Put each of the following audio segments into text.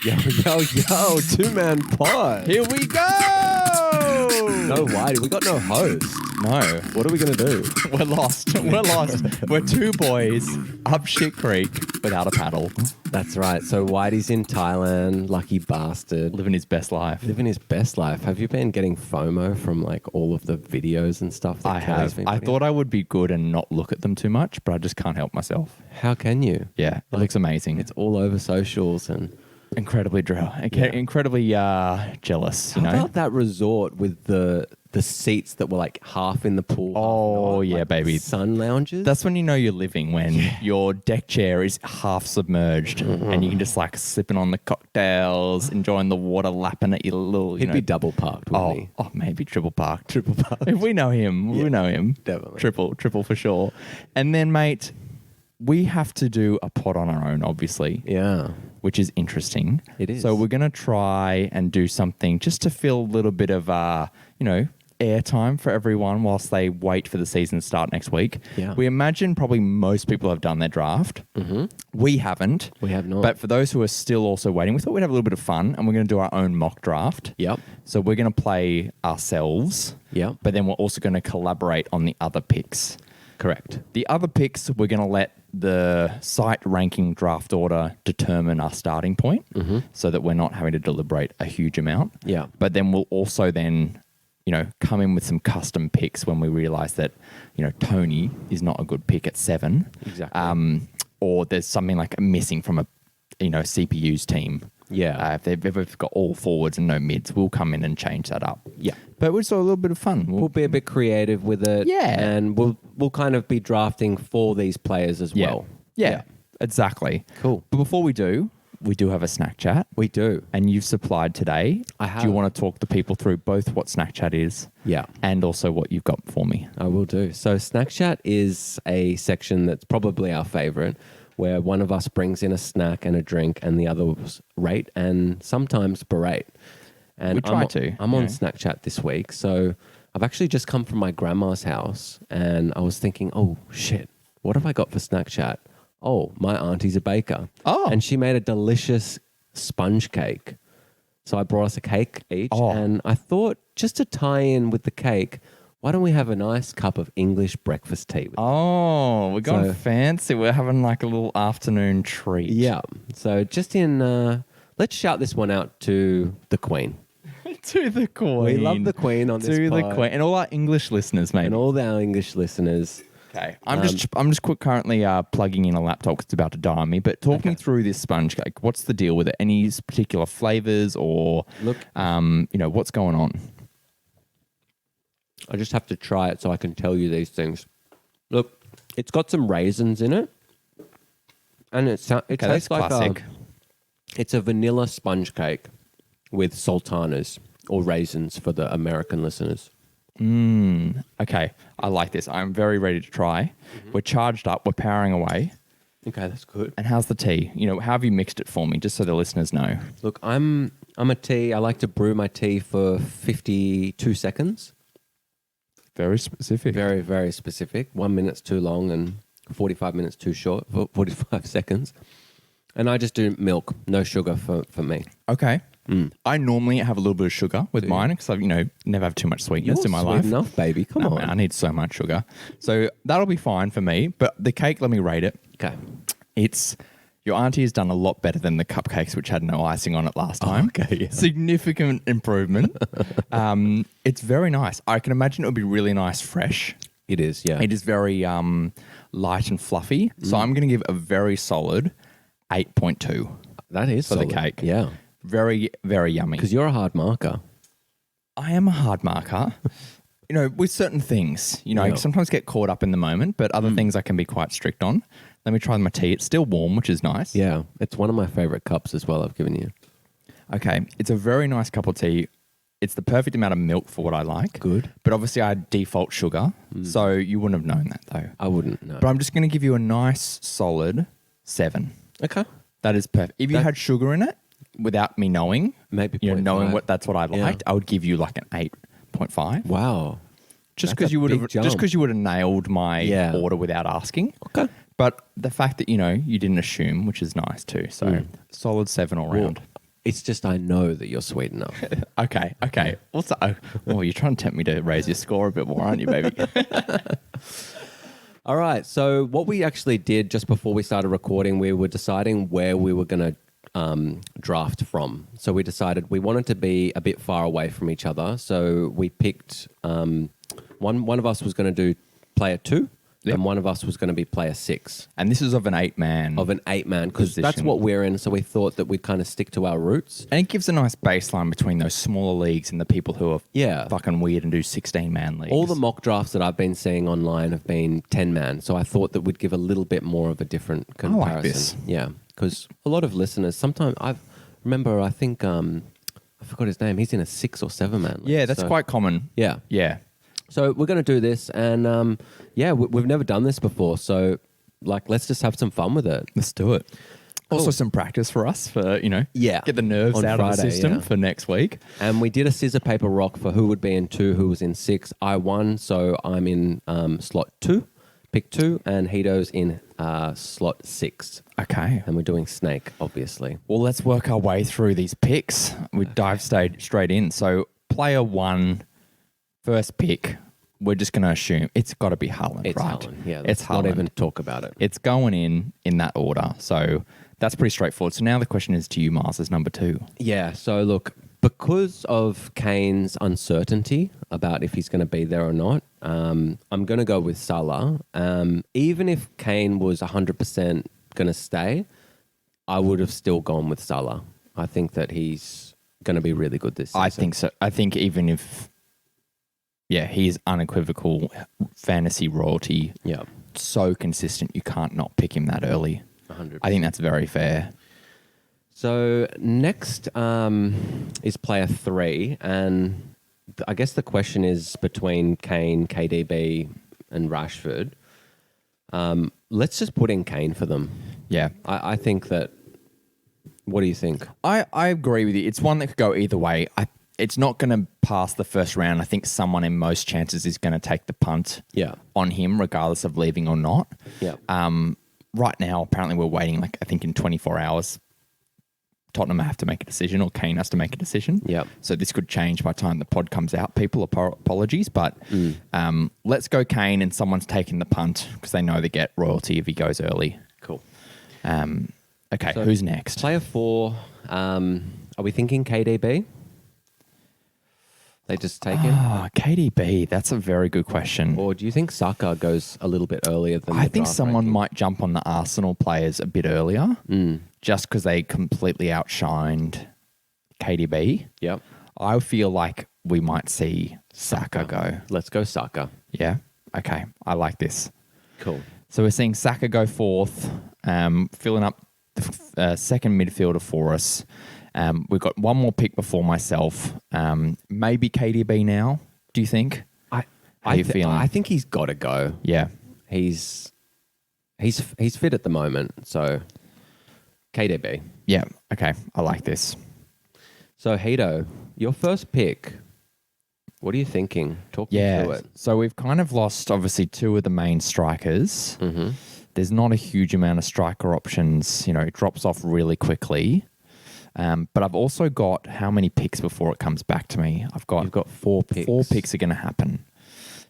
Yo, two-man pod. Here we go! No Whitey, we got no host. No. What are we going to do? We're lost. We're two boys up shit creek without a paddle. That's right. So Whitey's in Thailand, lucky bastard. Living his best life. Living his best life. Have you been getting FOMO from like all of the videos and stuff? I have. I thought I would be good and not look at them too much, but I just can't help myself. How can you? Yeah, it looks amazing. It's all over socials and... Incredibly incredibly jealous, you How know? about that resort with the seats that were like half in the pool? Oh, yeah, like baby. Sun lounges? That's when you know you're living, when your deck chair is half submerged and you can just like sipping on the cocktails, enjoying the water lapping at your little, He'd be double parked, wouldn't he? Oh, maybe triple park. Triple parked. If we know him, we know him. Definitely. Triple for sure. And then, mate, we have to do a pod on our own, obviously. Yeah. Which is interesting. It is. So we're going to try and do something just to fill a little bit of, airtime for everyone whilst they wait for the season to start next week. Yeah. We imagine probably most people have done their draft. Mm-hmm. We haven't. We have not. But for those who are still also waiting, we thought we'd have a little bit of fun and we're going to do our own mock draft. Yep. So we're going to play ourselves. Yep. But then we're also going to collaborate on the other picks. Correct. The other picks, we're going to let the site ranking draft order determine our starting point so that we're not having to deliberate a huge amount. Yeah. But then we'll also then, come in with some custom picks when we realize that, Tony is not a good pick at 7. Exactly. Or there's something like missing from a, CPU's team. Yeah. If they've got all forwards and no mids, we'll come in and change that up. Yeah. But we're still a little bit of fun. We'll be a bit creative with it. Yeah. And we'll kind of be drafting for these players as well. Yeah, exactly. Cool. But before we do have a snack chat. We do. And you've supplied today. I have. Do you want to talk the people through both what snack chat is? Yeah. And also what you've got for me? I will do. So Snack Chat is a section that's probably our favorite, where one of us brings in a snack and a drink and the others rate and sometimes berate. And We try to. I'm on Snack Chat this week. So I've actually just come from my grandma's house and I was thinking, oh shit, what have I got for Snack Chat? Oh, my auntie's a baker. Oh. And she made a delicious sponge cake. So I brought us a cake each. Oh. And I thought, just to tie in with the cake, why don't we have a nice cup of English breakfast tea? Oh, we're going So- fancy. We're having like a little afternoon treat. Yeah. So just let's shout this one out to the Queen. To the Queen. We love the Queen on this To the pod. Queen. And all our English listeners, mate. And all our English listeners. Okay. I'm just currently plugging in a laptop because it's about to die on me. But talk me through this sponge cake. What's the deal with it? Any particular flavors or Look, what's going on? I just have to try it so I can tell you these things. Look, it's got some raisins in it. And it tastes that's like classic. It's a vanilla sponge cake with sultanas or raisins for the American listeners. Okay. I like this. I'm very ready to try. We're charged up. We're powering away. Okay, that's good. And how's the tea? How have you mixed it for me, just so the listeners know? Look, I'm a tea. I like to brew my tea for 52 seconds. Very specific. Very, very specific. 1 minute's too long and 45 minutes too short, 45 seconds. And I just do milk, no sugar for me. Okay. I normally have a little bit of sugar with mine because I, never have too much sweetness in my life. Enough, baby. Come on. Man, I need so much sugar. So that'll be fine for me. But the cake, let me rate it. Okay. Your auntie has done a lot better than the cupcakes, which had no icing on it last time. Okay, yeah. Significant improvement. It's very nice. I can imagine it would be really nice fresh. It is, yeah. It is very light and fluffy. So I'm going to give a very solid 8.2 That is for solid. the cake. Yeah. Very, very yummy. Because you're a hard marker. I am a hard marker. With certain things, I sometimes get caught up in the moment, but other things I can be quite strict on. Let me try my tea. It's still warm, which is nice. Yeah. It's one of my favorite cups as well I've given you. Okay. It's a very nice cup of tea. It's the perfect amount of milk for what I like. Good. But obviously I default sugar, so you wouldn't have known that though. I wouldn't know. But I'm just going to give you a nice solid 7. Okay. That is perfect. If you had sugar in it, without me knowing, Maybe knowing 0.5. that's what I liked, I would give you like an 8.5. Wow. Just That's because a you would big have, jump. just because you would have nailed my order without asking. Okay. But the fact that you didn't assume, which is nice too. So solid 7 all round. It's just I know that you're sweet enough. Okay. Also, you're trying to tempt me to raise your score a bit more, aren't you, baby? All right. So what we actually did just before we started recording, we were deciding where we were going to draft from. So we decided we wanted to be a bit far away from each other. So we picked one of us was going to do player 2. Yep. And one of us was going to be player 6. And this is of an 8-man. Because that's what we're in. So we thought that we'd kind of stick to our roots. And it gives a nice baseline between those smaller leagues and the people who are fucking weird and do 16-man leagues. All the mock drafts that I've been seeing online have been 10-man. So I thought that we'd give a little bit more of a different comparison. I like this. Yeah. Because a lot of listeners, sometimes I think, I forgot his name. He's in a 6 or 7-man league. Yeah, that's quite common. Yeah. Yeah. So we're going to do this, and we've never done this before. So, let's just have some fun with it. Let's do it. Cool. Also, some practice for us for get the nerves on out Friday, of the system for next week. And we did a scissor paper rock for who would be in 2, who was in 6. I won, so I'm in slot 2, pick 2, and Heato's in slot 6. Okay. And we're doing snake, obviously. Well, let's work our way through these picks. We dive straight in. So, player 1. First pick, we're just going to assume it's got to be Haaland, It's right? Haaland, yeah. It's Not Haaland. even talk about it. It's going in that order. So that's pretty straightforward. So now the question is to you, Mars, as number 2. Yeah, so look, because of Kane's uncertainty about if he's going to be there or not, I'm going to go with Salah. Even if Kane was 100% going to stay, I would have still gone with Salah. I think that he's going to be really good this season. I think so. I think even if... Yeah, he's unequivocal fantasy royalty. Yeah. So consistent, you can't not pick him that early. 100%. I think that's very fair. So next is player 3. And I guess the question is between Kane, KDB, and Rashford. Let's just put in Kane for them. Yeah. I think that... What do you think? I agree with you. It's one that could go either way. It's not going to pass the first round. I think someone in most chances is going to take the punt on him, regardless of leaving or not. Yeah. Right now, apparently we're waiting, I think in 24 hours, Tottenham have to make a decision or Kane has to make a decision. Yeah. So this could change by the time the pod comes out. People, apologies. But let's go Kane and someone's taking the punt because they know they get royalty if he goes early. Cool. Okay, So who's next? Player 4, are we thinking KDB? They just take him? KDB, that's a very good question. Or do you think Saka goes a little bit earlier than I the think draft someone ranking? might jump on the Arsenal players a bit earlier just because they completely outshined KDB. Yep. I feel like we might see Saka go. Let's go Saka. Yeah? Okay. I like this. Cool. So we're seeing Saka go 4th, filling up the second midfielder for us. We've got one more pick before myself. Maybe KDB now, do you think? How are you feeling? I think he's got to go. Yeah. He's fit at the moment, so KDB. Yeah. Okay. I like this. So Heato, your first pick. What are you thinking? Talk me through it. So we've kind of lost, obviously, 2 of the main strikers. Mm-hmm. There's not a huge amount of striker options. It drops off really quickly. But I've also got how many picks before it comes back to me? You've got 4 picks. 4 picks are going to happen.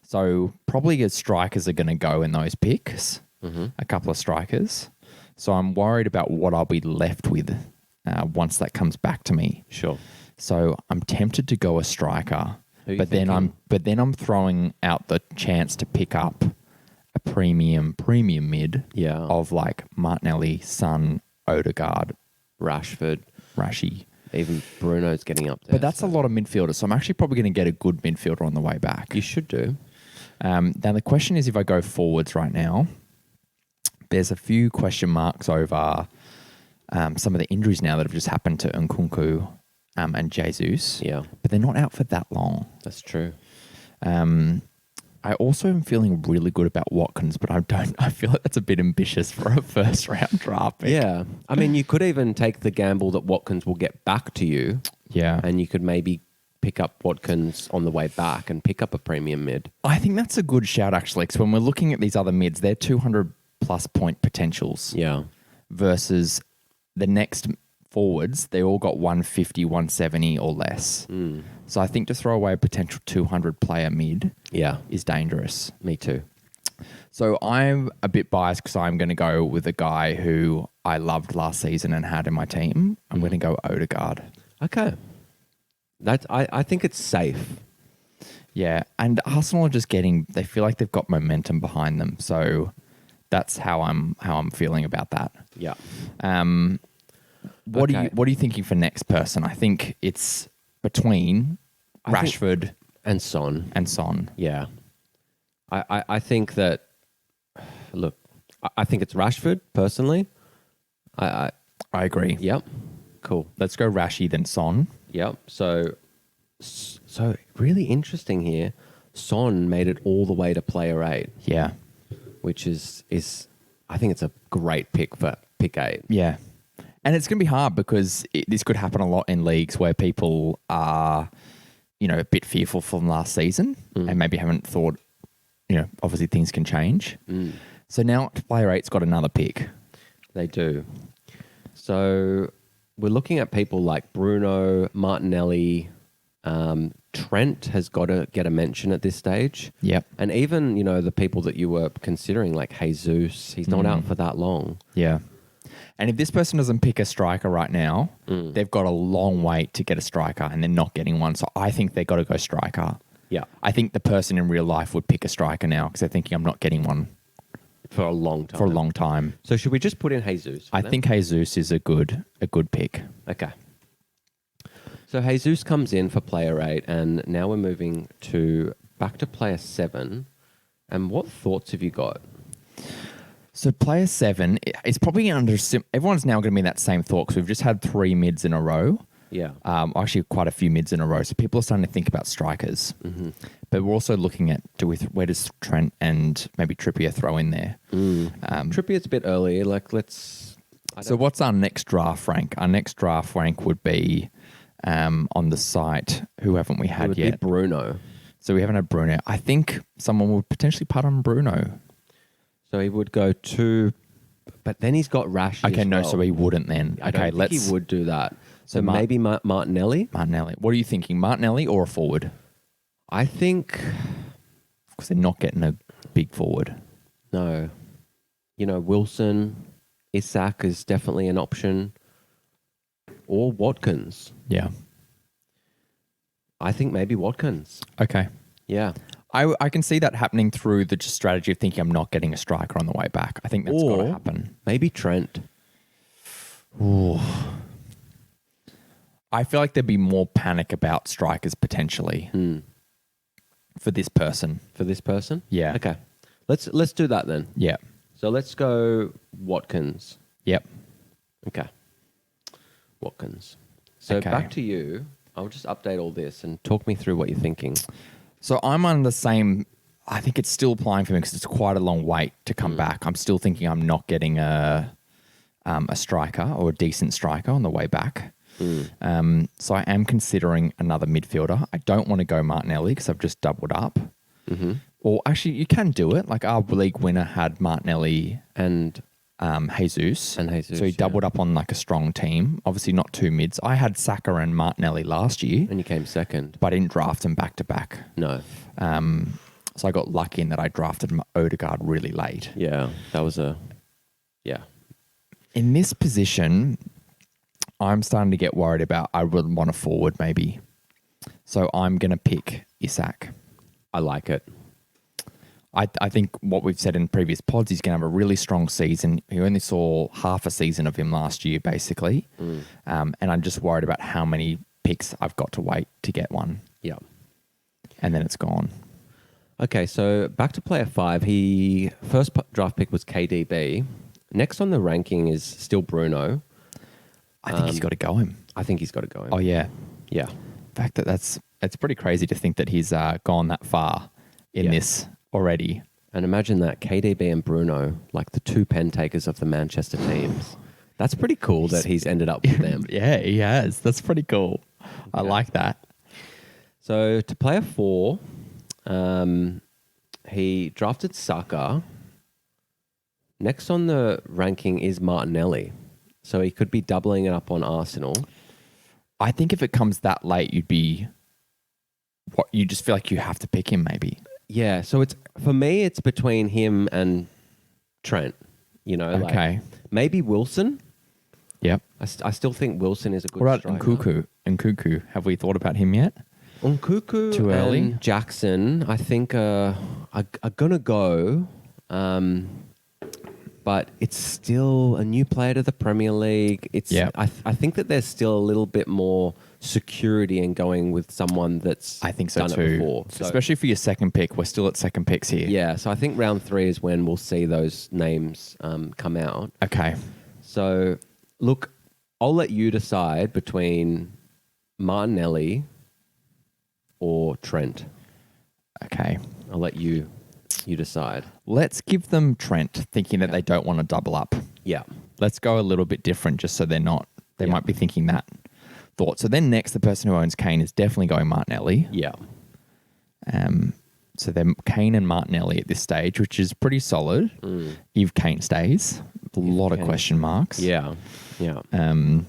So probably as strikers are going to go in those picks, a couple of strikers. So I'm worried about what I'll be left with once that comes back to me. Sure. So I'm tempted to go a striker, Who then I'm throwing out the chance to pick up a premium mid of like Martinelli, Son, Odegaard, Rashford, Rashi. Even Bruno's getting up there. But that's a lot of midfielders, so I'm actually probably going to get a good midfielder on the way back. You should do. Now, the question is if I go forwards right now, there's a few question marks over some of the injuries now that have just happened to Nkunku and Jesus. Yeah. But they're not out for that long. That's true. I also am feeling really good about Watkins, but I feel like that's a bit ambitious for a first round draft pick. Yeah. I mean, you could even take the gamble that Watkins will get back to you. Yeah. And you could maybe pick up Watkins on the way back and pick up a premium mid. I think that's a good shout, actually, because when we're looking at these other mids, they're 200 plus point potentials. Yeah. Versus the next forwards, they all got 150, 170 or less. So I think to throw away a potential 200 player mid is dangerous. Me too. So I'm a bit biased because I'm going to go with a guy who I loved last season and had in my team. I'm going to go Odegaard. Okay. I think it's safe. Yeah, and Arsenal are just they feel like they've got momentum behind them. So that's how I'm feeling about that. Yeah. What are you thinking for next person? I think it's between Rashford and Son. Yeah. I think that, look, I think it's Rashford, personally. I agree. Yep. Cool. Let's go Rashy, then Son. Yep. So really interesting here. Son made it all the way to player 8. Yeah. Which is I think it's a great pick for pick 8. Yeah. And it's going to be hard because this could happen a lot in leagues where people are, a bit fearful from last season and maybe haven't thought, obviously things can change. So now player 8's got another pick. They do. So we're looking at people like Bruno, Martinelli, Trent has got to get a mention at this stage. Yep. And even, the people that you were considering, like Jesus, he's not out for that long. Yeah. And if this person doesn't pick a striker right now, they've got a long wait to get a striker and they're not getting one. So I think they've got to go striker. Yeah. I think the person in real life would pick a striker now because they're thinking I'm not getting one. For a long time. So should we just put in Jesus? I think Jesus is a good pick. Okay. So Jesus comes in for player 8 and now we're moving back to player 7. And what thoughts have you got? So player 7 is probably everyone's now going to be in that same thought because we've just had 3 mids in a row. Yeah. Actually quite a few mids in a row. So people are starting to think about strikers. But we're also looking at where does Trent and maybe Trippier throw in there? Trippier's a bit early. So what's our next draft rank? Our next draft rank would be on the site. Who haven't we had yet? Be Bruno. So we haven't had Bruno. I think someone would potentially putt on Bruno. So he would go to, but then he's got Rash. Okay, no, so he wouldn't then. I don't think he would do that. So maybe Martinelli? Martinelli. What are you thinking, Martinelli or a forward? I think... Because they're not getting a big forward. No. Wilson, Isak is definitely an option. Or Watkins. Yeah. I think maybe Watkins. Okay. Yeah. I can see that happening through the strategy of thinking I'm not getting a striker on the way back. I think that's got to happen. Maybe Trent. Ooh. I feel like there'd be more panic about strikers potentially for this person. For this person? Yeah. Okay. Let's do that then. Yeah. So let's go Watkins. Yep. Okay. Watkins. So back to you. I'll just update all this and talk me through what you're thinking. So I'm on the same... I think it's still applying for me because it's quite a long wait to come back. I'm still thinking I'm not getting a striker or a decent striker on the way back. So I am considering another midfielder. I don't want to go Martinelli because I've just doubled up. Or actually, you can do it. Like our league winner had Martinelli and Jesus. So he doubled up on like a strong team. Obviously not 2 mids. I had Saka and Martinelli last year. And you came second. But I didn't draft them back to back. No. So I got lucky in that I drafted Odegaard really late. Yeah, that was In this position, I'm starting to get worried about I would want a forward maybe. So I'm going to pick Isak. I like it. I think what we've said in previous pods, he's going to have a really strong season. We only saw half a season of him last year, basically. And I'm just worried about how many picks I've got to wait to get one. Yeah. And then it's gone. Okay, so back to player 5. First draft pick was KDB. Next on the ranking is still Bruno. I think he's got to go him. I think he's got to go him. Oh, yeah. Yeah. In fact, it's pretty crazy to think that he's gone that far in this already. And imagine that, KDB and Bruno, like the 2 pen takers of the Manchester teams. That's pretty cool that he's ended up with them. Yeah, he has. That's pretty cool. I like that. So to player 4, he drafted Saka. Next on the ranking is Martinelli. So he could be doubling it up on Arsenal. I think if it comes that late, you just feel like you have to pick him maybe. Yeah, so for me, it's between him and Trent. You know, Okay. like maybe Wilson. Yep. I still think Wilson is a good What about striker. Nkuku? Have we thought about him yet? Nkuku Too early? and Jackson, I think, are going to go. But it's still a new player to the Premier League. I think that there's still a little bit more security in going with someone that's I think so done too. it before. So, Especially for your second pick. We're still at second picks here. yeah, so I think round 3 is when we'll see those names come out. Okay. So, look, I'll let you decide between Martinelli or Trent. Okay. I'll let you decide. Let's give them Trent, thinking that they don't want to double up. Yeah. Let's go a little bit different just so they Yeah. might be thinking that thought. So then next, the person who owns Kane is definitely going Martinelli. Yeah. So then Kane and Martinelli at this stage, which is pretty solid. If Kane stays, a lot of question marks. Yeah. Yeah. And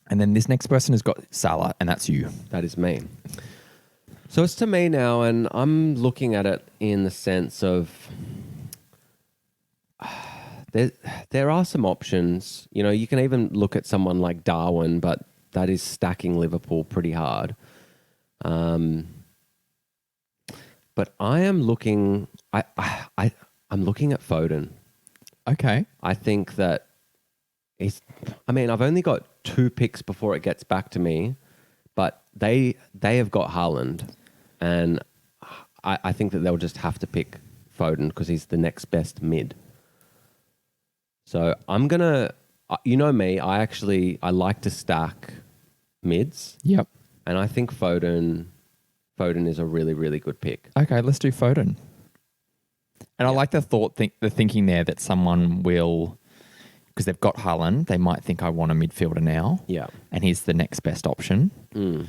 then this next person has got Salah, and that's you. That is me. So it's to me now, and I'm looking at it in the sense of there are some options. You know, you can even look at someone like Darwin, but that is stacking Liverpool pretty hard. But I am looking. I'm looking at Foden. Okay. I think that I've only got 2 picks before it gets back to me, but they have got Haaland, and I think that they'll just have to pick Foden because he's the next best mid. So I'm gonna, you know me, I like to stack mids, Yep. and I think Foden is a really, really good pick. Okay, let's do Foden. And I like the thinking there that someone will, because they've got Haaland, they might think I want a midfielder now. Yeah. And he's the next best option. And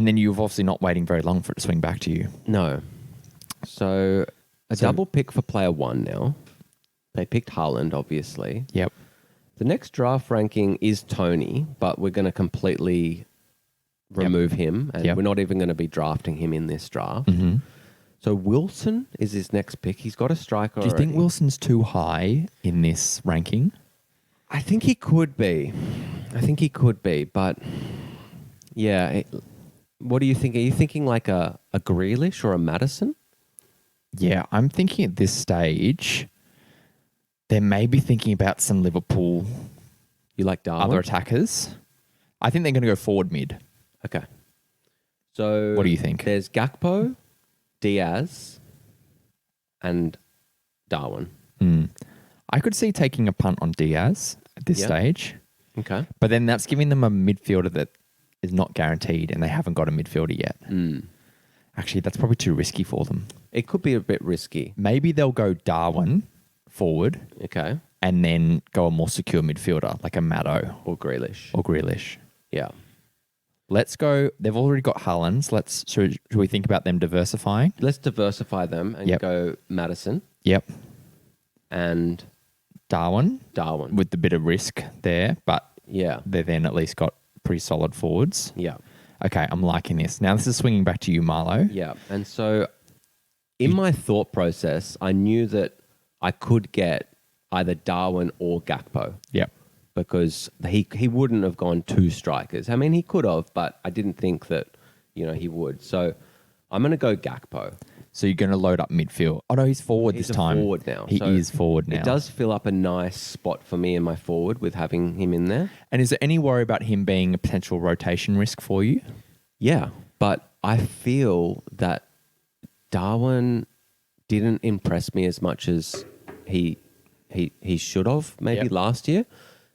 then you've obviously not waiting very long for it to swing back to you. No. So double pick for player 1 now. They picked Haaland, obviously. Yep. The next draft ranking is Tony, but we're going to completely remove him, and we're not even going to be drafting him in this draft. Mm-hmm. So Wilson is his next pick. He's got a striker. Do you think Wilson's too high in this ranking? I think he could be. But yeah. What do you think? Are you thinking like a Grealish or a Maddison? Yeah, I'm thinking at this stage, they may be thinking about some Liverpool You like Darwin? other attackers. I think they're going to go forward mid. Okay. So What do you think? There's Gakpo, Diaz, and Darwin. I could see taking a punt on Diaz at this stage, Okay. but then that's giving them a midfielder that is not guaranteed and they haven't got a midfielder yet. Actually, that's probably too risky for them. It could be a bit risky. Maybe they'll go Darwin forward Okay. and then go a more secure midfielder like a Matto Or Grealish. or Grealish. Yeah. Let's go. They've already got Haaland. Should we think about them diversifying? Let's diversify them and go Maddison Yep. and Darwin Darwin. with the bit of risk there, but Yeah. they've then at least got pretty solid forwards. Yeah. Okay, I'm liking this. Now this is swinging back to you, Mylo. Yeah. And so in my thought process, I knew that I could get either Darwin or Gakpo Yep. because he wouldn't have gone 2 strikers. I mean, he could have, but I didn't think that, he would. So I'm going to go Gakpo. So you're going to load up midfield. Oh no, he's forward He's this a time. forward now. He So is forward now. It does fill up a nice spot for me in my forward with having him in there. And is there any worry about him being a potential rotation risk for you? Yeah, but I feel that Darwin didn't impress me as much as he should have maybe last year,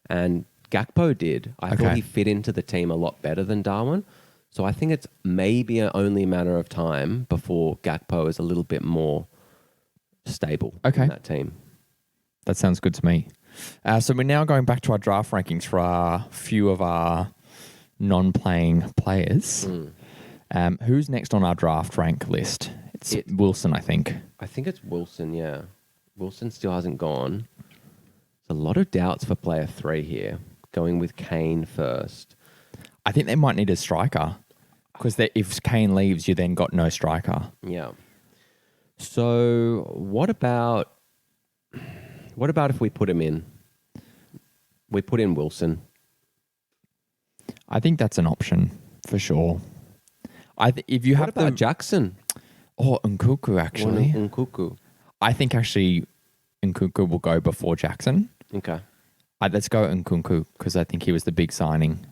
and Gakpo did. I thought he fit into the team a lot better than Darwin. So I think it's maybe only a matter of time before Gakpo is a little bit more stable in that team. That sounds good to me. So we're now going back to our draft rankings for a few of our non-playing players. Who's next on our draft rank list? It's Wilson, I think. I think it's Wilson, yeah. Wilson still hasn't gone. There's a lot of doubts for player 3 here. going with Kane first. I think they might need a striker because if Kane leaves, you then got no striker. Yeah. So what about if we put him in? We put in Wilson. I think that's an option for sure. If you What have about Jackson? Nkuku actually. Nkuku. I think actually Nkuku will go before Jackson. Okay. Let's go Nkuku because I think he was the big signing.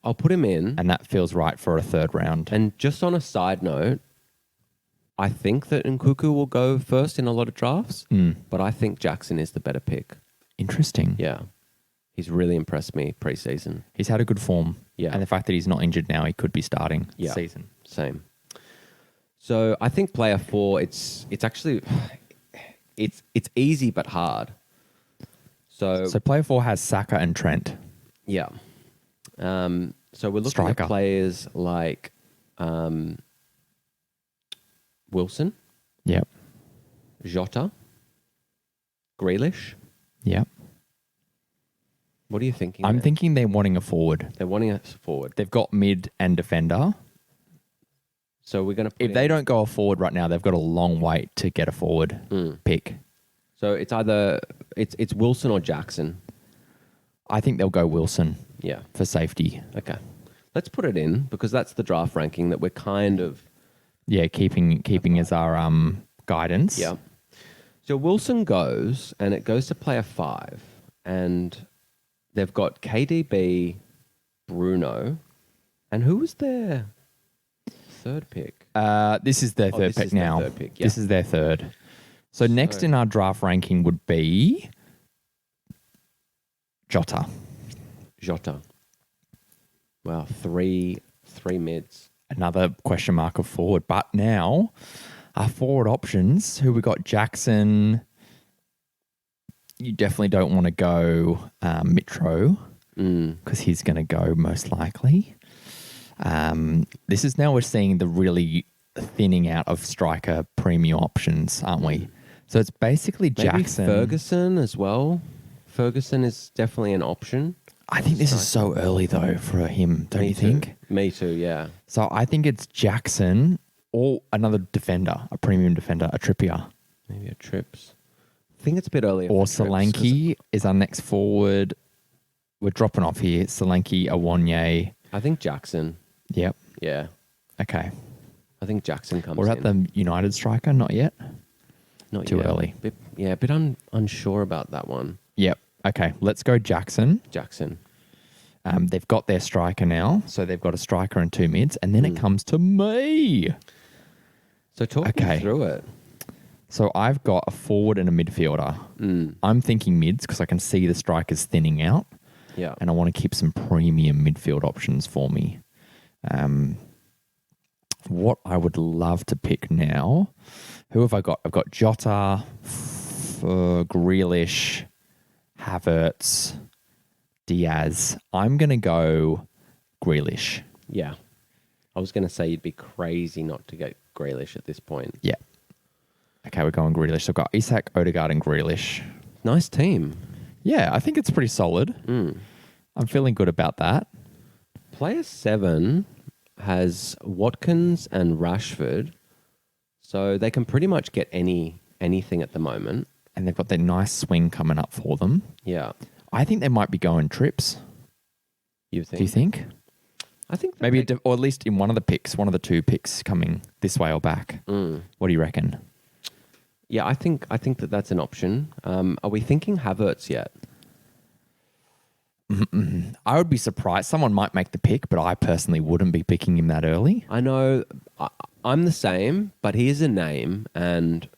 I'll put him in. And that feels right for a third round. And just on a side note, I think that Nkuku will go first in a lot of drafts, but I think Jackson is the better pick. Interesting. Yeah. He's really impressed me pre-season. He's had a good form. Yeah. And the fact that he's not injured now, he could be starting season. Same. So I think player 4, it's actually it's easy but hard. So player 4 has Saka and Trent. yeah. So we're looking Striker. at players like Wilson, Yep. Jota, Grealish. Yep. What are you thinking? I'm there? thinking they're wanting a forward. They're wanting us forward. They've got mid and defender. So we're going to put If they don't go a forward right now, they've got a long wait to get a forward pick. So it's either it's Wilson or Jackson. I think they'll go Wilson Yeah. for safety. Okay. Let's put it in because that's the draft ranking that we're kind of Yeah, keeping as our guidance. yeah. So Wilson goes and it goes to player 5 and they've got KDB, Bruno, and who was their third pick? This is their third this pick is their now. third pick, yeah. This is their third. So next in our draft ranking would be Jota. Wow, three mids. Another question mark of forward. But now our forward options, who we got Jackson. You definitely don't want to go Mitro because he's going to go most likely. This is now we're seeing the really thinning out of striker premium options, aren't we? So it's basically Maybe Jackson. Ferguson as well. Ferguson is definitely an option. I think this is so early though for him, don't you think? Me too, yeah. So I think it's Jackson or another defender, a premium defender, a Trippier. Maybe a Trips. I think it's a bit early. Or Solanke is our next forward. We're dropping off here. Solanke, Awonye. I think Jackson. Yep. Yeah. Okay. I think Jackson comes What about in. the United striker? Not yet. Not Too yet. early. A bit unsure about that one. Yep. Okay. Let's go Jackson. Jackson. They've got their striker now. So they've got a striker and 2 mids. And then it comes to me. So talk me through it. So I've got a forward and a midfielder. I'm thinking mids because I can see the strikers thinning out. Yeah. And I want to keep some premium midfield options for me. What I would love to pick now, who have I got? I've got Jota, Grealish, Havertz, Diaz. I'm going to go Grealish. Yeah. I was going to say you'd be crazy not to get Grealish at this point. Yeah. Okay, we're going Grealish. So I've got Isak, Odegaard and Grealish. Nice team. Yeah, I think it's pretty solid. I'm feeling good about that. Player 7 has Watkins and Rashford. So they can pretty much get anything at the moment. And they've got their nice swing coming up for them. Yeah. I think they might be going trips. You think? Do you think? I think Maybe, or at least in one of the 2 picks coming this way or back. What do you reckon? Yeah, I think that that's an option. Are we thinking Havertz yet? I would be surprised. Someone might make the pick, but I personally wouldn't be picking him that early. I know I'm the same, but he is a name, and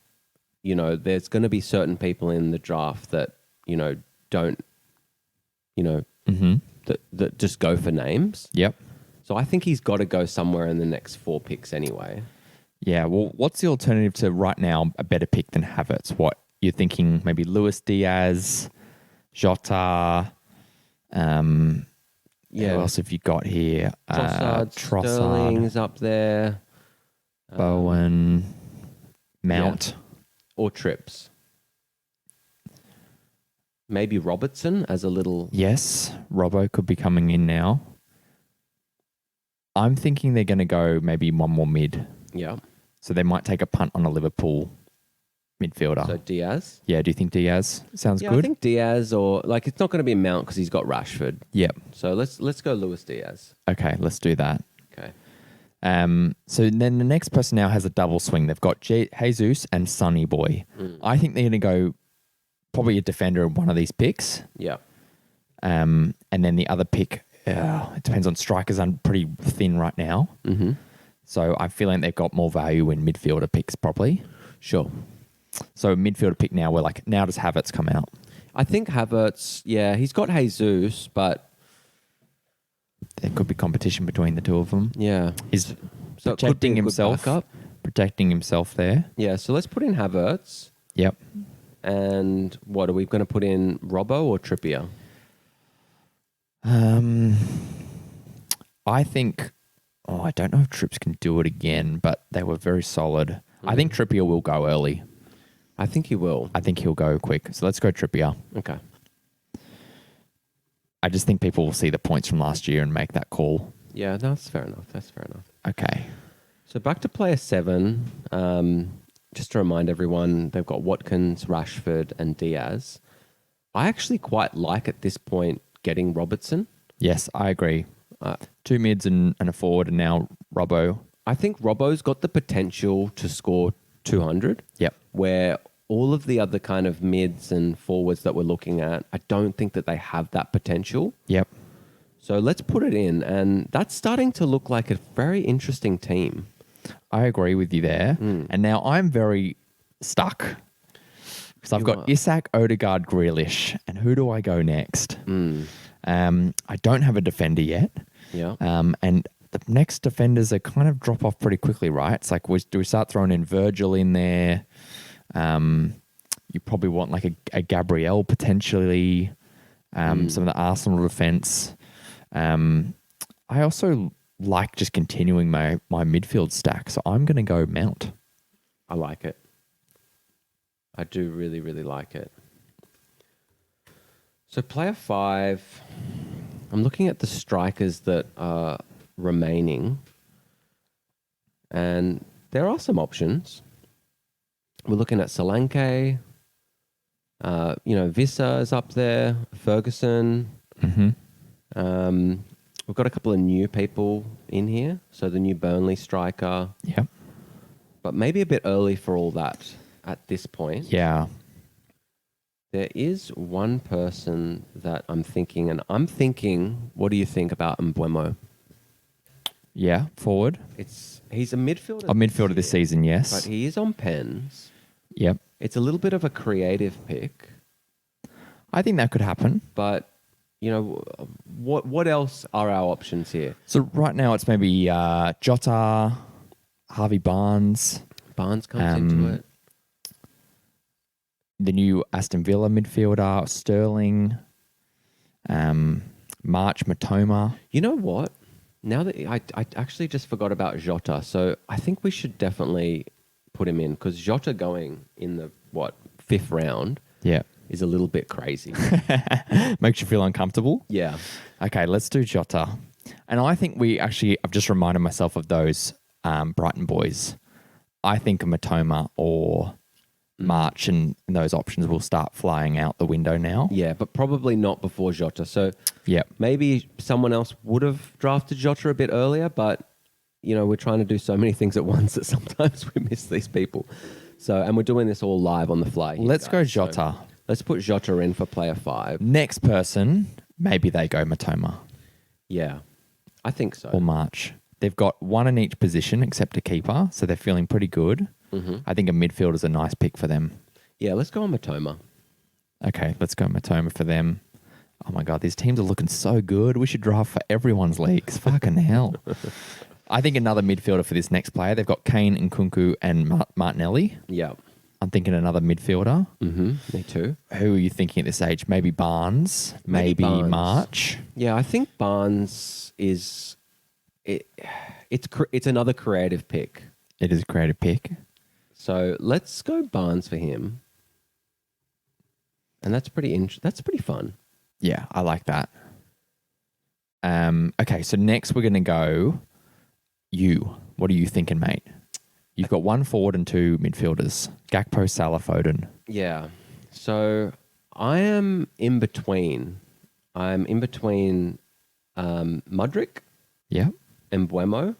there's going to be certain people in the draft that don't that just go for names. Yep. So I think he's got to go somewhere in the next 4 picks anyway. Yeah. Well, what's the alternative to right now a better pick than Havertz? What you're thinking? Maybe Luis Diaz, Jota. Who else have you got here? Trossard, Sterling's up there. Bowen, Mount. Or Trips. Maybe Robertson as a little... Yes, Robbo could be coming in now. I'm thinking they're going to go maybe one more mid. Yeah. So they might take a punt on a Liverpool midfielder. So Diaz? Yeah, do you think Diaz sounds Yeah, good? I think Diaz or... Like, it's not going to be Mount because he's got Rashford. Yep. So let's go Luis Diaz. Okay, let's do that. Okay. So then the next person now has a double swing. They've got Jesus and Sonny Boy. I think they're going to go probably a defender in one of these picks. Yeah. And then the other pick, it depends on strikers. I'm pretty thin right now. Mm-hmm. So I'm feeling they've got more value in midfielder picks probably. Sure. So midfielder pick now, we're like, now does Havertz come out? I think Havertz, yeah, he's got Jesus, but... There could be competition between the two of them. Yeah. He's So it could be protecting a good himself. backup. Protecting himself there. Yeah, so let's put in Havertz. Yep. And what, are we going to put in Robbo or Trippier? I think, I don't know if Trips can do it again, but they were very solid. I think Trippier will go early. I think he will. I think he'll go quick. So let's go Trippier. Okay. I just think people will see the points from last year and make that call. Yeah, that's fair enough. That's fair enough. Okay. So back to player 7. Just to remind everyone, they've got Watkins, Rashford, and Diaz. I actually quite like at this point getting Robertson. Yes, I agree. 2 mids and a forward, and now Robbo. I think Robbo's got the potential to score 200. Yep. Where all of the other kind of mids and forwards that we're looking at, I don't think that they have that potential. Yep. So let's put it in. And that's starting to look like a very interesting team. I agree with you there. And now I'm very stuck. Because I've got Isak, Odegaard, Grealish. And who do I go next? I don't have a defender yet. Yeah. And the next defenders are kind of drop off pretty quickly, right? It's like, do we start throwing in Virgil in there? You probably want like a Gabriel potentially. Some of the Arsenal defense. I also like just continuing my midfield stack. So I'm going to go Mount. I like it. I do really, really like it. So player 5, I'm looking at the strikers that are remaining. And there are some options. We're looking at Solanke. Visser is up there. Ferguson. Mm-hmm. We've got a couple of new people in here. So the new Burnley striker. Yeah. But maybe a bit early for all that at this point. Yeah. There is one person that I'm thinking, and I'm thinking, what do you think about Mbeumo? Yeah. Forward. He's a midfielder. A midfielder this season, yes. But he is on pens. Yep. It's a little bit of a creative pick. I think that could happen. But, what else are our options here? So right now it's maybe Jota, Harvey Barnes. Barnes comes into it. The new Aston Villa midfielder, Sterling, March Matoma. You know what? Now that I actually just forgot about Jota, so I think we should definitely put him in because Jota going in the 5th round Yeah. is a little bit crazy. Makes you feel uncomfortable? Yeah. Okay, let's do Jota. And I think I've just reminded myself of those Brighton boys. I think a Matoma or March and those options will start flying out the window now. Yeah, but probably not before Jota. So maybe someone else would have drafted Jota a bit earlier, but we're trying to do so many things at once that sometimes we miss these people. So, and we're doing this all live on the fly. Let's go Jota. So let's put Jota in for player 5. Next person, maybe they go Matoma Yeah, I think so. or March. They've got one in each position except a keeper, so they're feeling pretty good. Mm-hmm. I think a midfielder is a nice pick for them. Yeah, let's go on Matoma. Okay, let's go Matoma for them. Oh my God, these teams are looking so good. We should draft for everyone's leagues. Fucking hell. I think another midfielder for this next player. They've got Kane and Nkunku and Martinelli. Yeah. I'm thinking another midfielder. Mm-hmm. Me too. Who are you thinking at this age? Maybe Barnes, maybe Barnes. March. Yeah, I think Barnes is... It's another creative pick. It is a creative pick. So let's go Barnes for him. And that's that's pretty fun. Yeah, I like that. Okay, so next we're going to go you. What are you thinking, mate? You've got 1 forward and 2 midfielders. Gakpo, Salah, Foden. Yeah. So I am in between. I'm in between Mudryk, Yeah. Mbeumo,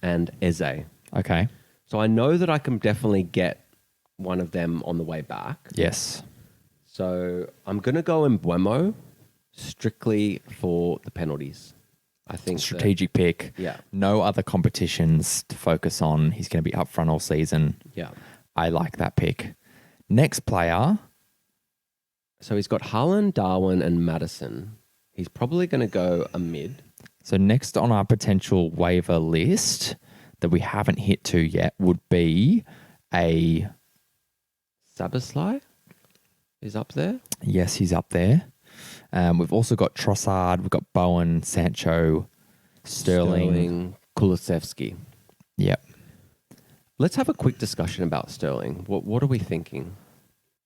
and Eze. Okay. So I know that I can definitely get one of them on the way back. Yes. So I'm going to go Mbeumo strictly for the penalties. I think Strategic pick. Yeah. No other competitions to focus on. He's going to be up front all season. Yeah. I like that pick. Next player. So he's got Haaland, Darwin, and Maddison. He's probably going to go a mid. So next on our potential waiver list that we haven't hit to yet would be a... Szoboszlai is up there. Yes, he's up there. We've also got Trossard, we've got Bowen, Sancho, Sterling. Kulusevski. Yep. Let's have a quick discussion about Sterling. What are we thinking?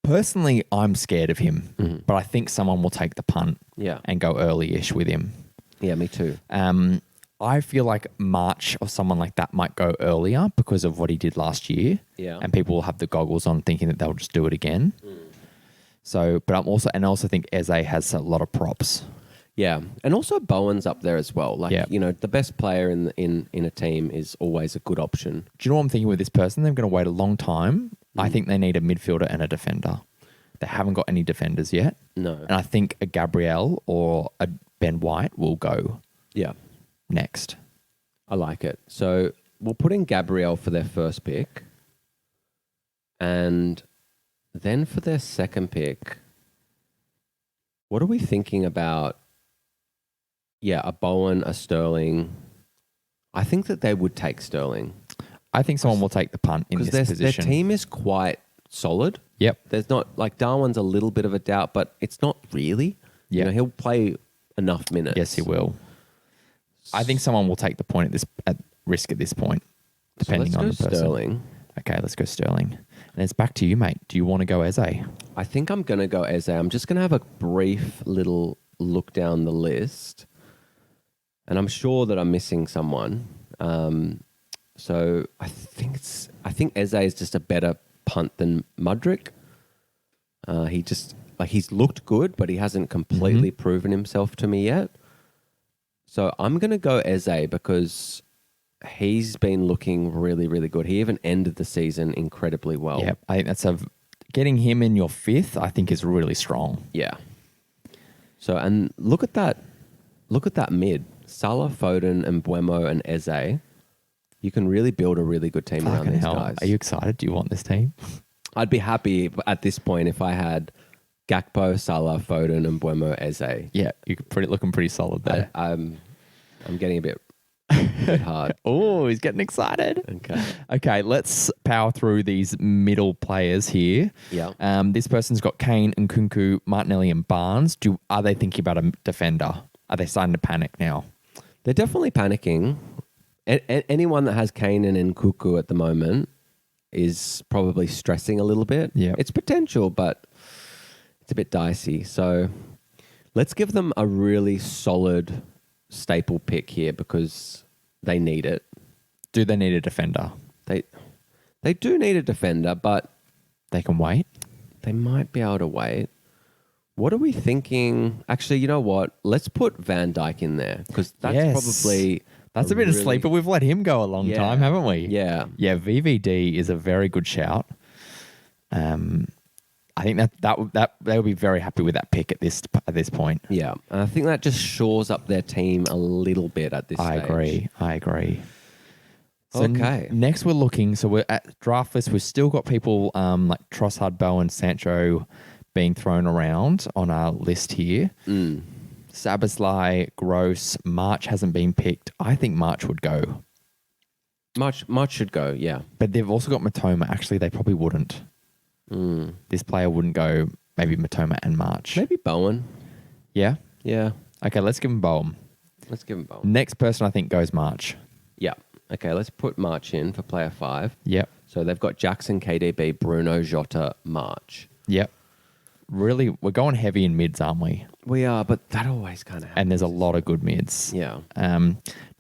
Personally, I'm scared of him, but I think someone will take the punt Yeah. and go early-ish with him. Yeah, me too. I feel like March or someone like that might go earlier because of what he did last year. Yeah. And people will have the goggles on thinking that they'll just do it again. So, but I also think Eze has a lot of props. Yeah. And also Bowen's up there as well. Like, Yeah. you know, the best player in a team is always a good option. Do you know what I'm thinking with this person? They're going to wait a long time. I think they need a midfielder and a defender. They haven't got any defenders yet. No. And I think a Gabriel or a Ben White will go Yeah. next. I like it. So we'll put in Gabriel for their first pick. And then for their second pick, what are we thinking about? Yeah, a Bowen, a Sterling. I think that they would take Sterling. I think someone will take the punt in this Because their position. team is quite solid. Yep. There's not, like, Darwin's a little bit of a doubt, but it's not really. Yeah. You know, he'll play enough minutes. Yes, he will. I think someone will take the point at risk at this point, depending on the person. Sterling. Okay, let's go Sterling. And it's back to you, mate. Do you want to go Eze? I think I'm going to go Eze. I'm just going to have a brief little look down the list. And I'm sure that I'm missing someone. So I think Eze is just a better punt than Mudryk. He's looked good, but he hasn't completely proven himself to me yet. So I'm going to go Eze because he's been looking really, really good. He even ended the season incredibly well. Yeah, I think getting him in your 5th, I think is really strong. Yeah. So, and look at that mid. Salah, Foden, and Mbeumo and Eze. You can really build a really good team around these guys. Are you excited? Do you want this team? I'd be happy at this point if I had Gakpo, Salah, Foden, and Mbeumo, Eze. Yeah, you're looking pretty solid there. I'm getting a bit hard. Oh, he's getting excited. Okay, let's power through these middle players here. Yeah. This person's got Kane and Nkunku, Martinelli and Barnes. Are they thinking about a defender? Are they starting to panic now? They're definitely panicking. Anyone that has Kane and Nkunku at the moment is probably stressing a little bit. Yeah. It's potential, but it's a bit dicey. So let's give them a really solid staple pick here because they need it. Do they need a defender? They do need a defender, but they can wait. They might be able to wait. What are we thinking? Actually, you know what? Let's put Van Dijk in there because that's probably... That's a bit of sleeper. We've let him go a long time, haven't we? Yeah. Yeah, VVD is a very good shout. I think that they will be very happy with that pick at this point. Yeah. And I think that just shores up their team a little bit at this stage. I agree. So okay. Next we're looking, so we're at draft list. We've still got people like Trossard, Bowen, Sancho being thrown around on our list here. Szoboszlai, Gross, March hasn't been picked. I think March would go. March should go, yeah. But they've also got Matoma. Actually, they probably wouldn't. This player wouldn't go maybe Matoma and March. Maybe Bowen. Yeah? Yeah. Okay, let's give him Bowen. Next person I think goes March. Yeah. Okay, let's put March in for player 5. Yep. So they've got Jackson, KDB, Bruno, Jota, March. Yep. Really, we're going heavy in mids, aren't we? We are, but that always kind of happens. And there's a lot of good mids. Yeah.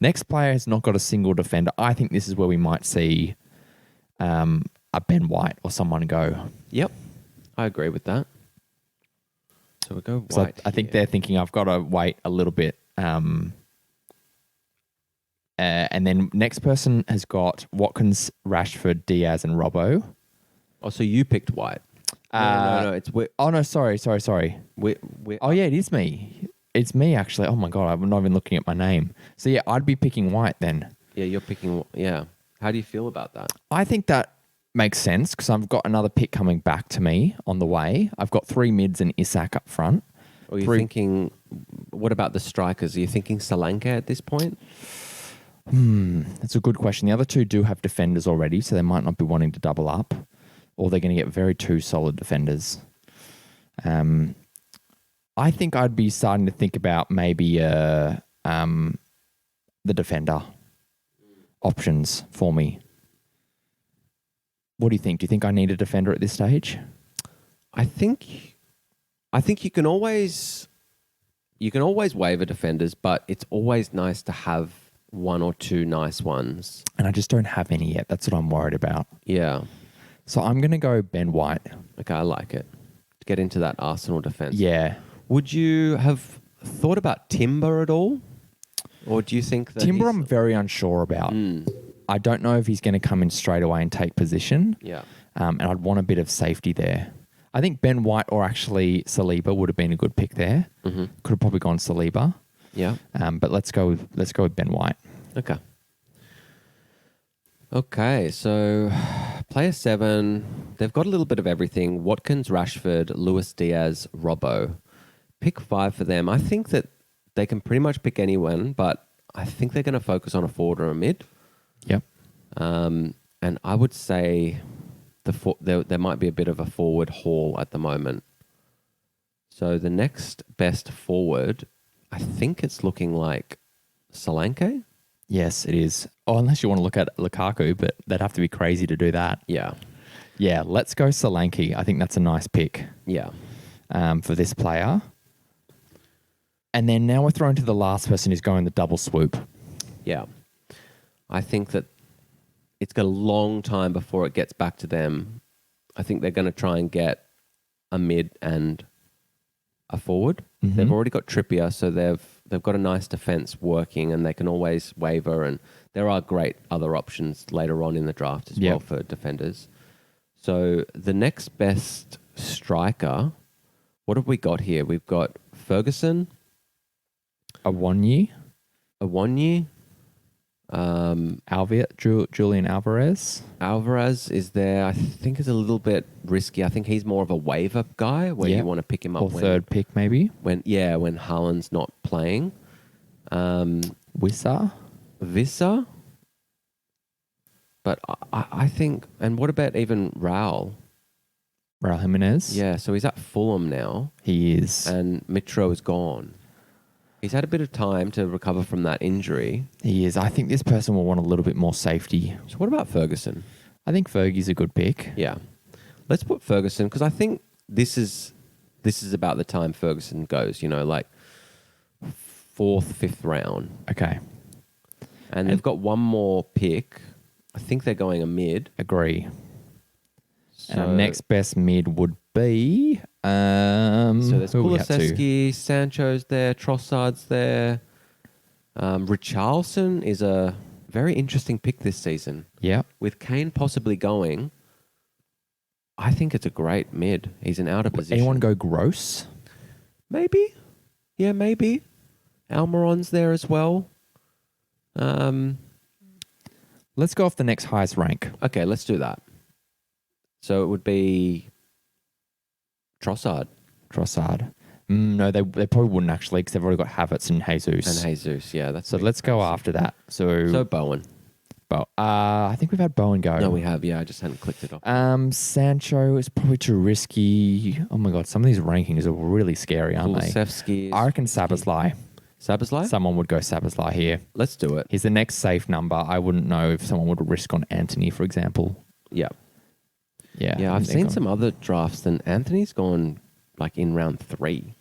Next player has not got a single defender. I think this is where we might see a Ben White or someone go. Yep. I agree with that. So we go White. I think they're thinking I've got to wait a little bit. And then next person has got Watkins, Rashford, Diaz, and Robbo. Oh, so you picked White. No. It's Sorry. Oh, Yeah, it is me. It's me, actually. Oh, my God. I'm not even looking at my name. So, yeah, I'd be picking White then. Yeah, you're picking... Yeah. How do you feel about that? I think that makes sense because I've got another pick coming back to me on the way. I've got 3 mids and Isak up front. Or you're thinking... What about the strikers? Are you thinking Solanke at this point? That's a good question. The other 2 do have defenders already, so they might not be wanting to double up. Or they're going to get very 2 solid defenders. I think I'd be starting to think about maybe the defender options for me. What do you think? Do you think I need a defender at this stage? I think you can always waiver defenders, but it's always nice to have 1 or 2 nice ones. And I just don't have any yet. That's what I'm worried about. Yeah. So I'm going to go Ben White. Okay, I like it. To get into that Arsenal defense. Yeah. Would you have thought about Timber at all? Or do you think that Timber I'm very unsure about. I don't know if he's going to come in straight away and take position. Yeah. And I'd want a bit of safety there. I think Ben White or actually Saliba would have been a good pick there. Mm-hmm. Could have probably gone Saliba. Yeah. But let's go with Ben White. Okay. Okay, so player 7, they've got a little bit of everything. Watkins, Rashford, Luis Diaz, Robbo. Pick 5 for them. I think that they can pretty much pick anyone, but I think they're going to focus on a forward or a mid. Yep. And I would say there might be a bit of a forward haul at the moment. So the next best forward, I think it's looking like Solanke. Yes, it is. Oh, unless you want to look at Lukaku, but they'd have to be crazy to do that. Yeah. Yeah, let's go Solanke. I think that's a nice pick. Yeah. For this player. And then now we're thrown to the last person who's going the double swoop. Yeah. I think that it's got a long time before it gets back to them. I think they're going to try and get a mid and a forward. Mm-hmm. They've already got Trippier, so they've got a nice defense working, and they can always waiver. And there are great other options later on in the draft as well for defenders. So the next best striker, what have we got here? We've got Ferguson, Awoniyi, Julian Alvarez. Alvarez is there. I think is a little bit risky. I think he's more of a waiver guy where you want to pick him up or third pick maybe when Haaland's not playing. Wissa. But I think, and what about even Raul Jimenez? Yeah, so he's at Fulham now. He is, and Mitro is gone. He's had a bit of time to recover from that injury. He is. I think this person will want a little bit more safety. So what about Ferguson? I think Fergie's a good pick. Yeah. Let's put Ferguson, because I think this is about the time Ferguson goes, like 4th, 5th round. Okay. And they've got one more pick. I think they're going a mid. Agree. So, and our next best mid would be... so there's Kulusevski, Sancho's there, Trossard's there. Richarlison is a very interesting pick this season. Yeah. With Kane possibly going, I think it's a great mid. He's an out of position. Anyone go Gross? Maybe. Yeah, maybe. Almiron's there as well. Let's go off the next highest rank. Okay, let's do that. So it would be Trossard. No, they probably wouldn't actually, because they've already got Havertz and Jesus. Yeah. That's so let's go after that. So Bowen. I think we've had Bowen go. No, we have. Yeah, I just hadn't clicked it off. Sancho is probably too risky. Oh my God, some of these rankings are really scary, aren't Kulusevski. they? I reckon Szoboszlai. Szoboszlai? Someone would go Szoboszlai here. Let's do it. He's the next safe number. I wouldn't know if someone would risk on Anthony, for example. Yeah. Yeah. Yeah, I've seen some other drafts, and Anthony's gone like in round 3.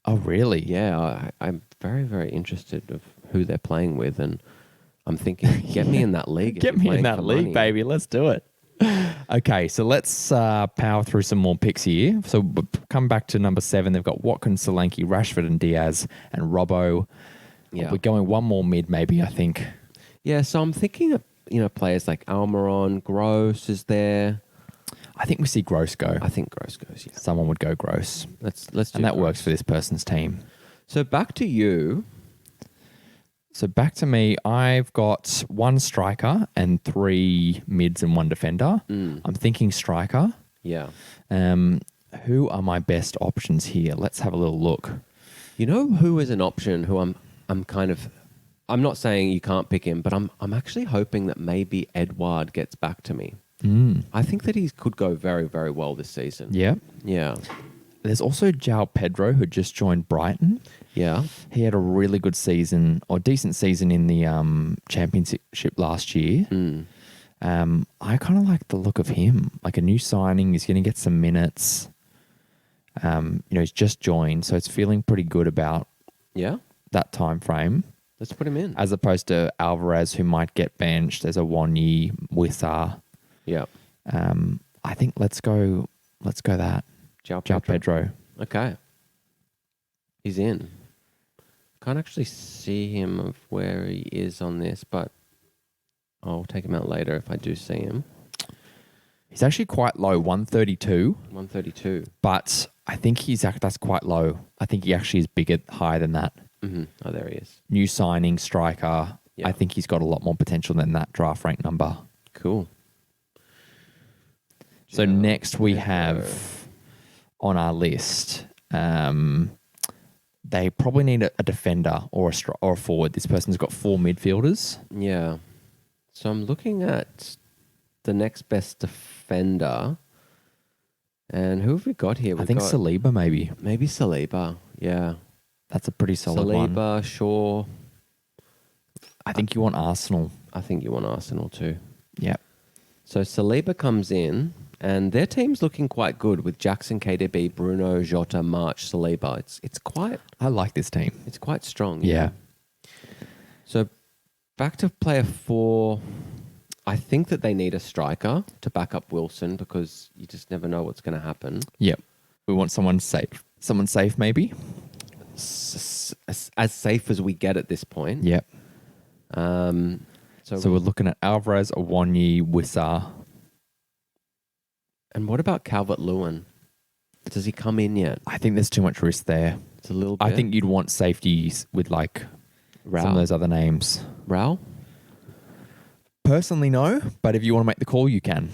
Oh, really? Yeah, I'm very, very interested of who they're playing with, and I'm thinking, get me in that league. if Get you're me in playing that for league, money. baby. Let's do it. Okay, so let's power through some more picks here. So come back to number 7. They've got Watkins, Solanke, Rashford, and Diaz, and Robbo. Yeah. We're going one more mid, maybe, I think. Yeah, so I'm thinking of, players like Almiron, Gross is there. I think we see Gross go. I think Gross goes, yeah. Someone would go Gross. Let's do And that Gross. works for this person's team. So back to you. So back to me. I've got 1 striker and 3 mids and 1 defender. I'm thinking striker. Yeah. Who are my best options here? Let's have a little look. You know who is an option who I'm not saying you can't pick him, but I'm actually hoping that maybe Edouard gets back to me. I think that he could go very, very well this season. Yeah. Yeah. There's also João Pedro, who just joined Brighton. Yeah. He had a really good season, or decent season in the championship last year. I kind of like the look of him. Like a new signing, he's going to get some minutes. He's just joined, so it's feeling pretty good about that time frame. Let's put him in. As opposed to Alvarez, who might get benched. There's a Wonyi, Wissa. Yeah. I think let's go that. João Pedro. Okay. He's in. Can't actually see him of where he is on this, but I'll take him out later if I do see him. He's actually quite low, 132. 132. But I think that's quite low. I think he actually is higher than that. Mm-hmm. Oh, there he is. New signing, striker. Yeah. I think he's got a lot more potential than that draft rank number. Cool. So next we have on our list, they probably need a defender or a forward. This person's got 4 midfielders. Yeah. So I'm looking at the next best defender. And who have we got here? I think Saliba maybe. Maybe Saliba. Yeah. That's a pretty solid one. Saliba, Shaw. I think you want Arsenal. I think you want Arsenal too. Yeah. So Saliba comes in, and their team's looking quite good with Jackson, KDB, Bruno, Jota, March, Saliba. It's quite. I like this team. It's quite strong. Yeah. So back to player 4. I think that they need a striker to back up Wilson because you just never know what's going to happen. Yep. We want someone safe. Someone safe maybe? As safe as we get at this point. Yep. So we're looking at Alvarez, Awonyi, Wissa. And what about Calvert-Lewin? Does he come in yet? I think there's too much risk there. It's a little bit. I think you'd want safeties with like Raul. some of those other names. Raul? Personally, no. But if you want to make the call, you can.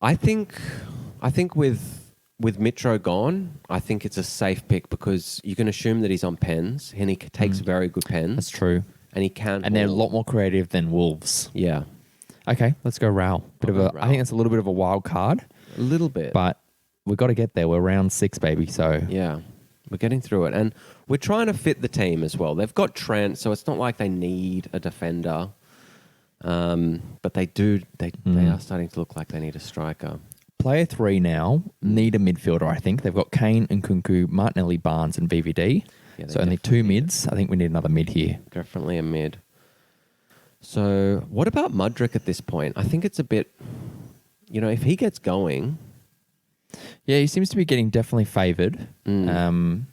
I think with Mitro gone, I think it's a safe pick because you can assume that he's on pens and he takes very good pens. That's true. And he can. And they're a lot more creative than Wolves. Yeah. Okay, let's go Raul. I think it's a little bit of a wild card. A little bit. But we've got to get there. We're round 6, baby. So yeah, we're getting through it. And we're trying to fit the team as well. They've got Trent, so it's not like they need a defender. But they do. They are starting to look like they need a striker. Player 3 now need a midfielder, I think. They've got Kane and Kunku, Martinelli, Barnes, and VVD. Yeah, so only 2 mids. I think we need another mid here. Definitely a mid. So what about Mudryk at this point? I think it's a bit, if he gets going. Yeah, he seems to be getting definitely favoured. Or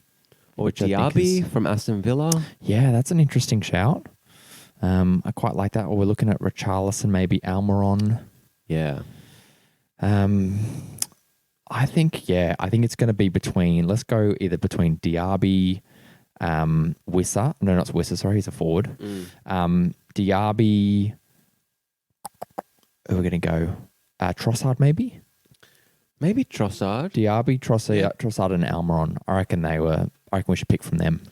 Diaby from Aston Villa. Yeah, that's an interesting shout. I quite like that. Or we're looking at Richarlison, maybe Almiron. Yeah. I think it's going to be let's go either between Diaby, Wissa. No, not Wissa, sorry, he's a forward. Diaby, who are we going to go? Trossard, maybe? Maybe Trossard. Diaby, Trossard, and Almiron. I reckon we should pick from them.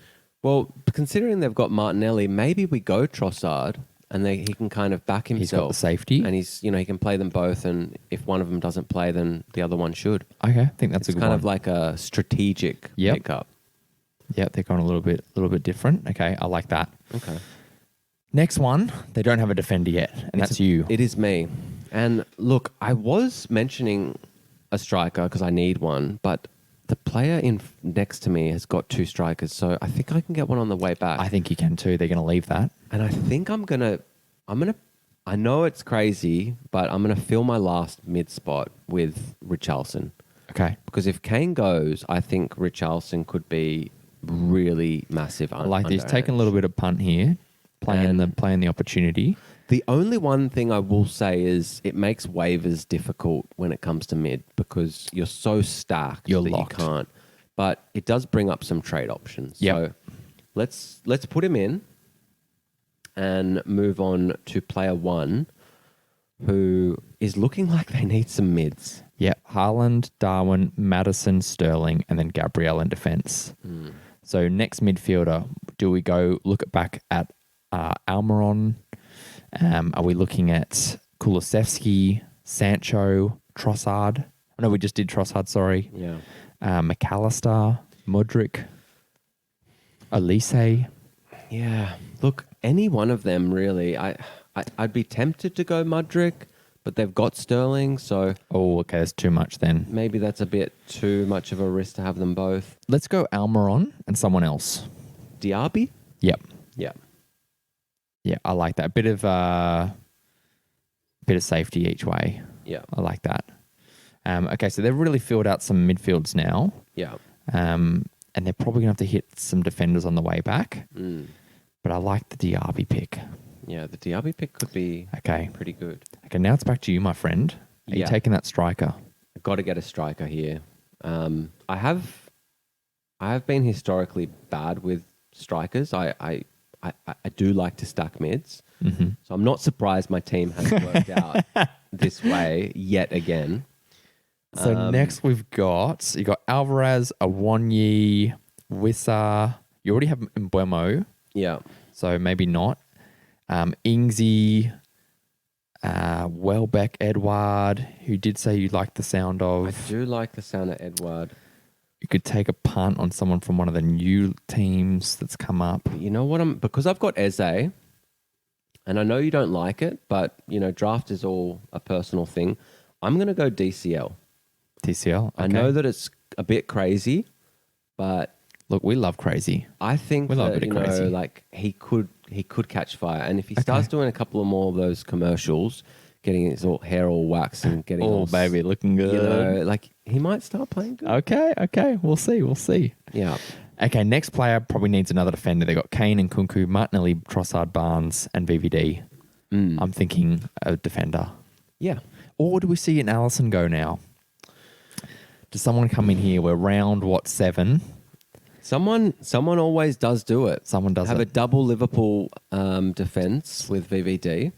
Well, considering they've got Martinelli, maybe we go Trossard and he can kind of back himself. He's got the safety. And he can play them both. And if one of them doesn't play, then the other one should. Okay, I think that's a good one. It's kind of like a strategic pickup. Yeah, they're going a little bit different. Okay, I like that. Okay. Next one, they don't have a defender yet, and that's you. It is me. And look, I was mentioning a striker because I need one, but the player next to me has got 2 strikers, so I think I can get one on the way back. I think you can too. They're going to leave that. And I think I know it's crazy, but I'm going to fill my last mid spot with Richarlison. Okay. Because if Kane goes, I think Richarlison could be really massive. I like this. Taking a little bit of punt here, playing the opportunity. The only one thing I will say is it makes waivers difficult when it comes to mid because you're so stacked You're that locked. you can't. But it does bring up some trade options. Yep. So let's put him in and move on to player 1, who is looking like they need some mids. Yeah, Haaland, Darwin, Maddison, Sterling, and then Gabriel in defence. So next midfielder, do we go look back at Almiron? Are we looking at Kulusevski, Sancho, Trossard? Oh, no, we just did Trossard, sorry. Yeah. McAllister, Modric, Elise. Yeah. Look, any one of them really. I'd be tempted to go Modric, but they've got Sterling, so Oh, okay, that's too much then. maybe that's a bit too much of a risk to have them both. Let's go Almiron and someone else. Diaby? Yep. Yeah. Yeah, I like that. Bit of safety each way. Yeah. I like that. Okay, so they've really filled out some midfields now. Yeah. And they're probably going to have to hit some defenders on the way back. But I like the Diaby pick. Yeah, the Diaby pick could be Okay. pretty good. Okay, now it's back to you, my friend. Are you Yeah. taking that striker? I've got to get a striker here. I have been historically bad with strikers. I do like to stack mids. So I'm not surprised my team has worked out this way yet again. So next you got Alvarez, Awonyi, Wissa. You already have Mbeumo, Yeah. so maybe not. Ingsy, Welbeck, Edward, who did say you like the sound I of. do like the sound of Edward. You could take a punt on someone from one of the new teams that's come up. You know what? Because I've got Eze, and I know you don't like it, but draft is all a personal thing. I'm going to go DCL. TCL. Okay. I know that it's a bit crazy, but Look, we love crazy. I think We love a that, bit of crazy. like he could catch fire, and if he starts doing a couple of more of those commercials, getting his hair all waxed and getting Oh, all baby, looking good. like he might start playing good. Okay. We'll see. Yeah, Okay, next player probably needs another defender. They got Kane and Kunku, Martinelli, Trossard, Barnes, and VVD. I'm thinking a defender. yeah. Or do we see an Allison go now? Does someone come in here? We're round 7? Someone always does do it. Someone does have it. a double Liverpool defense with VVD.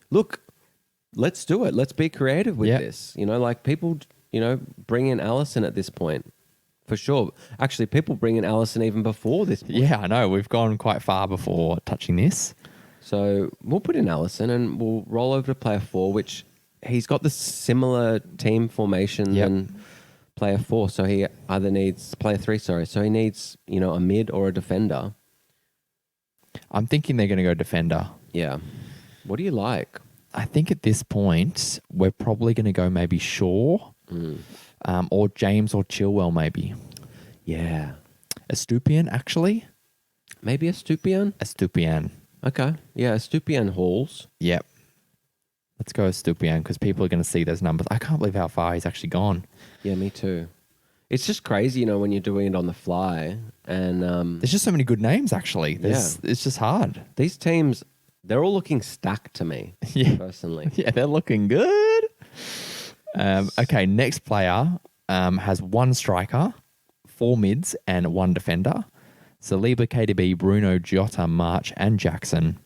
Look, let's do it. Let's be creative with Yeah. this. Like people, bring in Allison at this point. For sure. Actually, people bring in Allison even before this point. Yeah, I know. We've gone quite far before touching this. So we'll put in Allison and we'll roll over to player 4, which he's got the similar team formation than player 4. So he either needs player 3, sorry. So he needs, a mid or a defender. I'm thinking they're going to go defender. Yeah. What do you like? I think at this point, we're probably going to go maybe Shaw or James or Chilwell maybe. Yeah. Estupian, actually. Maybe a Stupian? Estupian. Okay. Yeah, a Stupian hauls. Yep. Let's go Estupian because people are going to see those numbers. I can't believe how far he's actually gone. Yeah, me too. It's just crazy, when you're doing it on the fly. And There's just so many good names, actually. It's just hard. these teams, they're all looking stacked to me, personally. Yeah, they're looking good. Okay, next player has 1 striker, 4 mids, and 1 defender. Saliba, KDB, Bruno, Jota, March, and Jackson.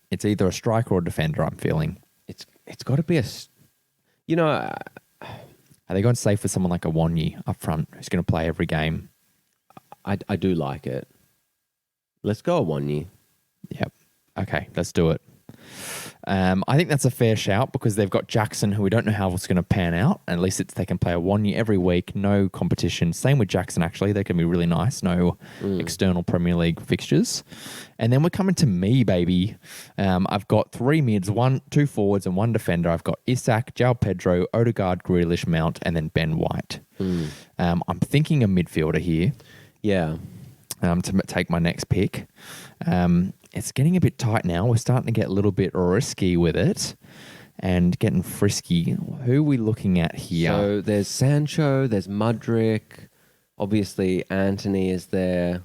It's either a striker or a defender, I'm feeling. It's got to be Are they going safe with someone like a Awonyi up front who's going to play every game? I do like it. Let's go Awonyi. Yep. Okay, let's do it. I think that's a fair shout because they've got Jackson, who we don't know how it's going to pan out. At least they can play a 1 year every week, no competition. Same with Jackson, actually. They can be really nice. No external Premier League fixtures. And then we're coming to me, baby. I've got 3 mids, 2 forwards and 1 defender. I've got Isak, João Pedro, Odegaard, Grealish, Mount, and then Ben White. I'm thinking a midfielder here. Yeah. To take my next pick. It's getting a bit tight now. We're starting to get a little bit risky with it and getting frisky. Who are we looking at here? So there's Sancho, there's Mudryk. Obviously, Anthony is there.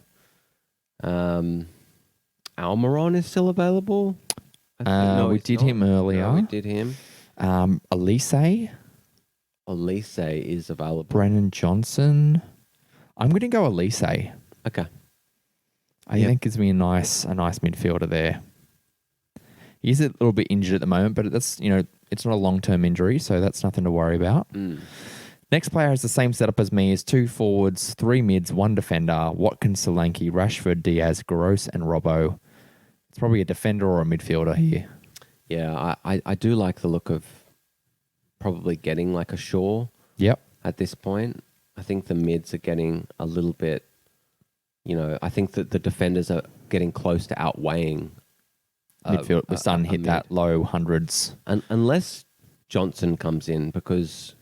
Almiron is still available. We did him earlier. No, we did him. Elise is available. Brennan Johnson. I'm going to go Elise. Okay. I think gives me a nice midfielder there. He's a little bit injured at the moment, but that's it's not a long-term injury, so that's nothing to worry about. Next player has the same setup as me: is 2 forwards, 3 mids, 1 defender. Watkins, Solanke, Rashford, Diaz, Gross, and Robbo. It's probably a defender or a midfielder here. Yeah, I do like the look of probably getting like a Shaw. Yep. At this point, I think the mids are getting a little bit. I think that the defenders are getting close to outweighing midfield. We're starting to hit that low hundreds. Unless Johnson comes in because,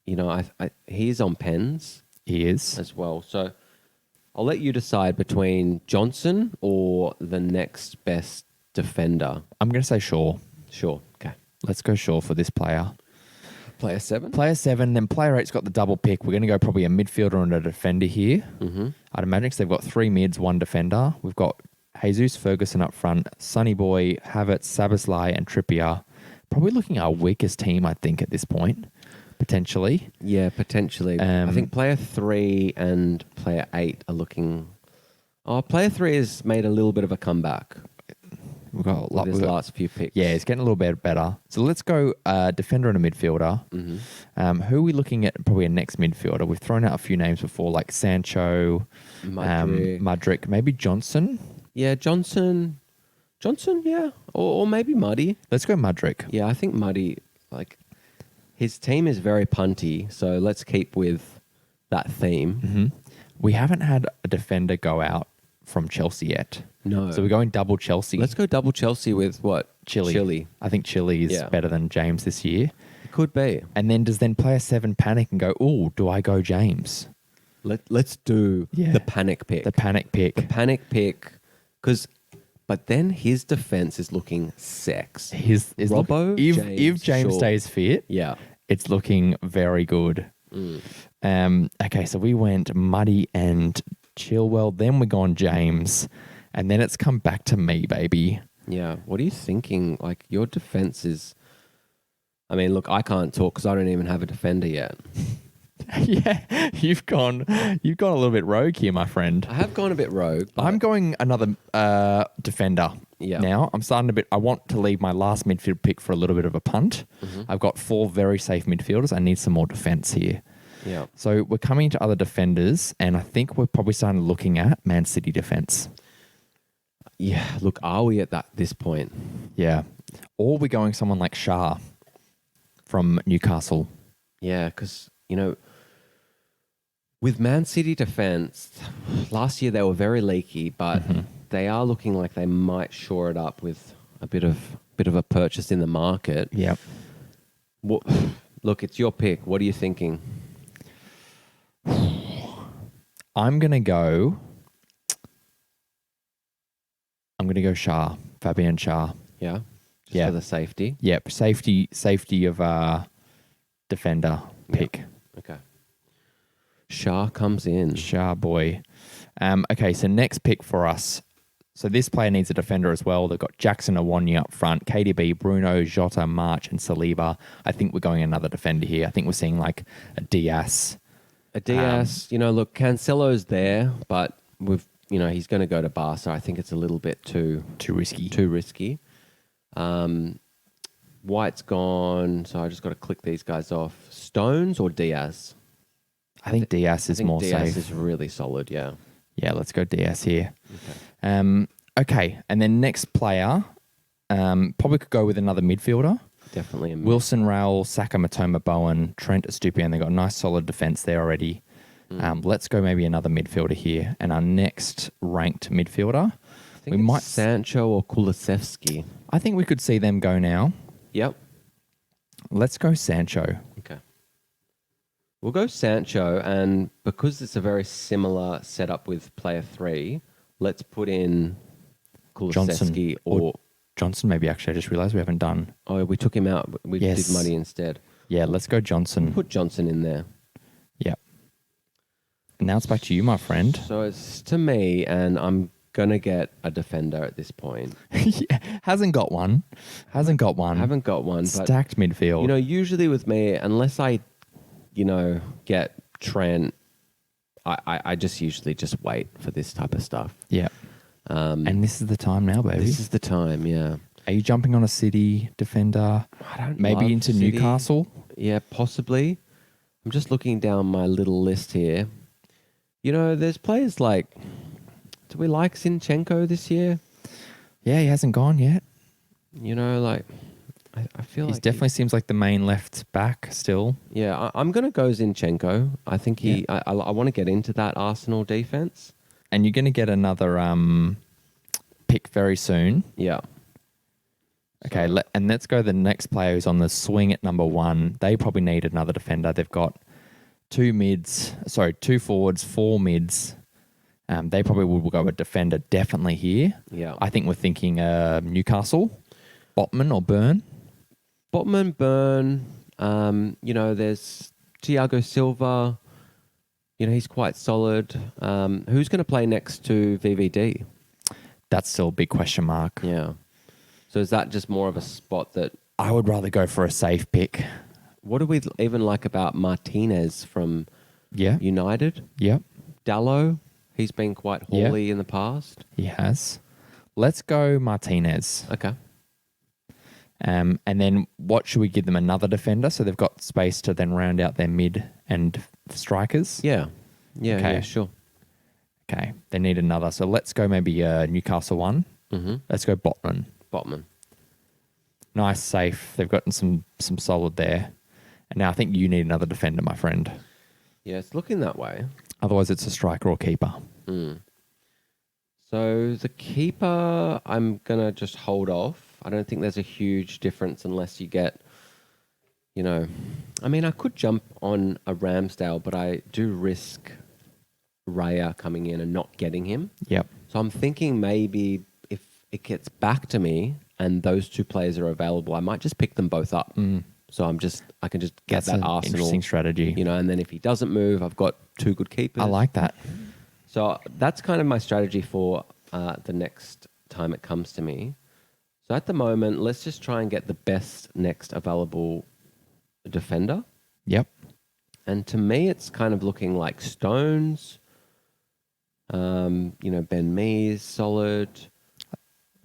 he's on pens. He is. As well. So I'll let you decide between Johnson or the next best defender. I'm going to say Shaw. Sure. Okay. Let's go Shaw for this player. Player 7? Player 7, then player 8's got the double pick. We're going to go probably a midfielder and a defender here. I'd imagine because they've got 3 mids, 1 defender. We've got Jesus Ferguson up front, Sonny Boy, Havertz, Szoboszlai, and Trippier. Probably looking at our weakest team, I think, at this point, potentially. Yeah, potentially. I think player 3 and player 8 are looking... player 3 has made a little bit of a comeback. We've got his last few picks. Yeah, it's getting a little bit better. So let's go defender and a midfielder. Who are we looking at? Probably a next midfielder. We've thrown out a few names before, like Sancho, Mudryk, maybe Johnson. Yeah, Johnson, yeah. Or maybe Muddy. Let's go Mudryk. Yeah, I think Muddy, his team is very punty, so let's keep with that theme. We haven't had a defender go out from Chelsea yet. No. So we're going double Chelsea. Let's go double Chelsea with what? Chile. I think Chile is better than James this year. It could be. And then does player 7 panic and go, do I go James? Let's do the panic pick. The panic pick. But then his defense is looking sex. Robbo, if James stays fit, it's looking very good. Okay, so we went Muddy and Chilwell, then we gone James, and then it's come back to me, baby. Yeah. What are you thinking? Your defense is... I mean, look, I can't talk because I don't even have a defender yet. Yeah, you've gone a little bit rogue here, my friend. I have gone a bit rogue. I'm going another defender. Now I'm starting a bit. I want to leave my last midfield pick for a little bit of a punt. I've got 4 very safe midfielders. I need some more defense here. Yeah. So we're coming to other defenders, and I think we're probably starting looking at Man City defense. Yeah. Look, are we at this point? Yeah. Or we're going someone like Shah from Newcastle. Yeah, because with Man City defense, last year they were very leaky, but they are looking like they might shore it up with a bit of a purchase in the market. Yep. Look, it's your pick. What are you thinking? I'm going to go Shah, Fabian Shah. Yeah? Just for the safety? Yep, safety of defender pick. Yep. Okay. Shah comes in. Shah boy. Okay, so next pick for us. So this player needs a defender as well. They've got Jackson Awonyi up front, KDB, Bruno, Jota, March, and Saliba. I think we're going another defender here. I think we're seeing like a Diaz. Look, Cancelo's there, but he's going to go to Barca. I think it's a little bit too risky. White's gone, so I just got to click these guys off. Stones or Diaz? I think Diaz is more safe. Diaz is really solid, yeah. Yeah, let's go Diaz here. Okay, and then next player, Probably could go with another midfielder. Definitely a mid. Wilson, Raul, Saka, Matoma, Bowen, Trent, Estupiñán. They've got a nice solid defence there already. Let's go maybe another midfielder here. And our next ranked midfielder, I think we might Sancho or Kulusevski. I think we could see them go now. Yep. Let's go Sancho. Okay. We'll go Sancho, and because it's a very similar setup with player 3, let's put in Kulusevski or Johnson. Maybe actually, I just realised we haven't done. Oh, we took him out. We Yes. did Muddy instead. Yeah, let's go Johnson. Put Johnson in there. Yep. And now it's back to you, my friend. So it's to me, and I'm going to get a defender at this point. Yeah, hasn't got one. I haven't got one. Stacked But, midfield. usually with me, unless I, get Trent, I just usually just wait for this type of stuff. Yeah. And this is the time now, baby. This is the time, yeah. Are you jumping on a City defender? I don't Maybe love into City. Newcastle? Yeah, possibly. I'm just looking down my little list here. There's players like, do we like Zinchenko this year? Yeah, he hasn't gone yet. I feel He like definitely seems like the main left back still. Yeah, I'm going to go Zinchenko. I think I want to get into that Arsenal defense. And you're going to get another pick very soon. Yeah. Okay, and let's go to the next player who's on the swing at number 1. They probably need another defender. They've got 2 forwards, 4 mids. They probably will go a defender definitely here. Yeah. I think we're thinking Newcastle, Botman or Burn. Botman, Burn. There's Thiago Silva. He's quite solid. Who's going to play next to VVD? That's still a big question mark. Yeah. So is that just more of a spot that... I would rather go for a safe pick. What do we even like about Martinez from United? Yep. Dallo, he's been quite hauly in the past. He has. Let's go Martinez. Okay. And then what should we give them? Another defender? So they've got space to then round out their mid and strikers? Yeah. Yeah, Okay. yeah, sure. Okay. They need another. So let's go maybe Newcastle one. Mm-hmm. Let's go Botman. Nice, safe. They've gotten some solid there. And now I think you need another defender, my friend. Yeah, it's looking that way. Otherwise, it's a striker or keeper. So the keeper, I'm going to just hold off. I don't think there's a huge difference unless you get, I could jump on a Ramsdale, but I do risk Raya coming in and not getting him. Yep. So I'm thinking maybe if it gets back to me and those 2 players are available, I might just pick them both up. So I can just get that Arsenal. Interesting strategy. And then if he doesn't move, I've got 2 good keepers. I like that. So that's kind of my strategy for the next time it comes to me. So at the moment, let's just try and get the best next available defender. Yep. And to me, it's kind of looking like Stones. Ben Mee's solid.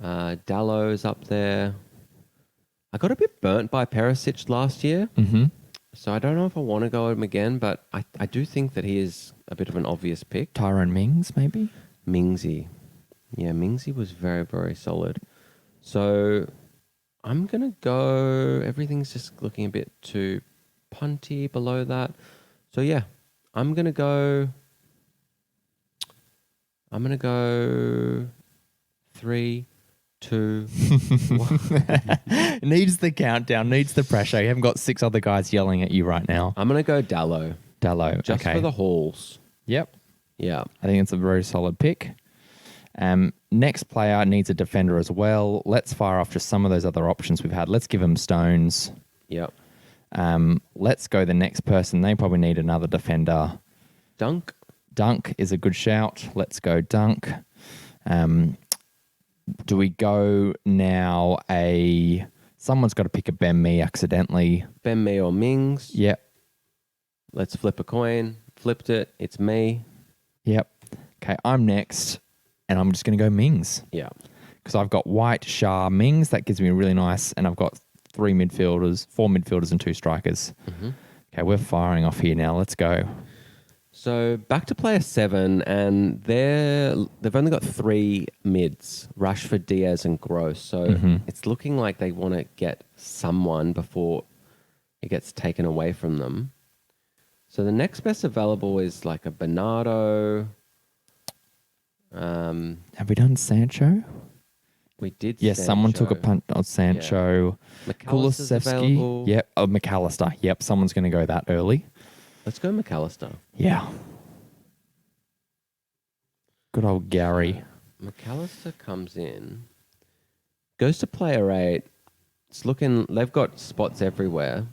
Dallo's up there. I got a bit burnt by Perisic last year. Mm-hmm. So I don't know if I want to go him again, but I do think that he is a bit of an obvious pick. Tyrone Mings, maybe? Mingsy. Yeah, Mingsy was very, very solid. So I'm going to go... Everything's just looking a bit too punty below that. So yeah, I'm going to go 3, 2, 1. Needs the countdown, needs the pressure. You haven't got 6 other guys yelling at you right now. I'm going to go Dallo. Just okay. for the hauls. Yep. Yeah. I think it's a very solid pick. Next player needs a defender as well. Let's fire off just some of those other options we've had. Let's give them Stones. Yep. Let's go the next person. They probably need another defender. Dunk is a good shout. Let's go Dunk. Do we go now someone's got to pick a Ben Mee accidentally. Ben Mee or Mings. Yep. Let's flip a coin. Flipped it. It's me. Yep. Okay, I'm next, and I'm just going to go Mings. Yeah. Because I've got White, Shah, Mings. That gives me really nice, and I've got 4 midfielders and 2 strikers. Mm-hmm. Okay, we're firing off here now. Let's go. So back to player 7, and they've only got 3 mids: Rashford, Diaz, and Gross. So it's looking like they want to get someone before it gets taken away from them. So the next best available is like a Bernardo. Have we done Sancho? We did. Yes, someone took a punt on Sancho. McAllister's Kulusevski. available. Yep. Oh, McAllister. Yep. Someone's going to go that early. Let's go McAllister. Yeah. Good old Gary. McAllister comes in, goes to player 8. It's looking. They've got spots everywhere.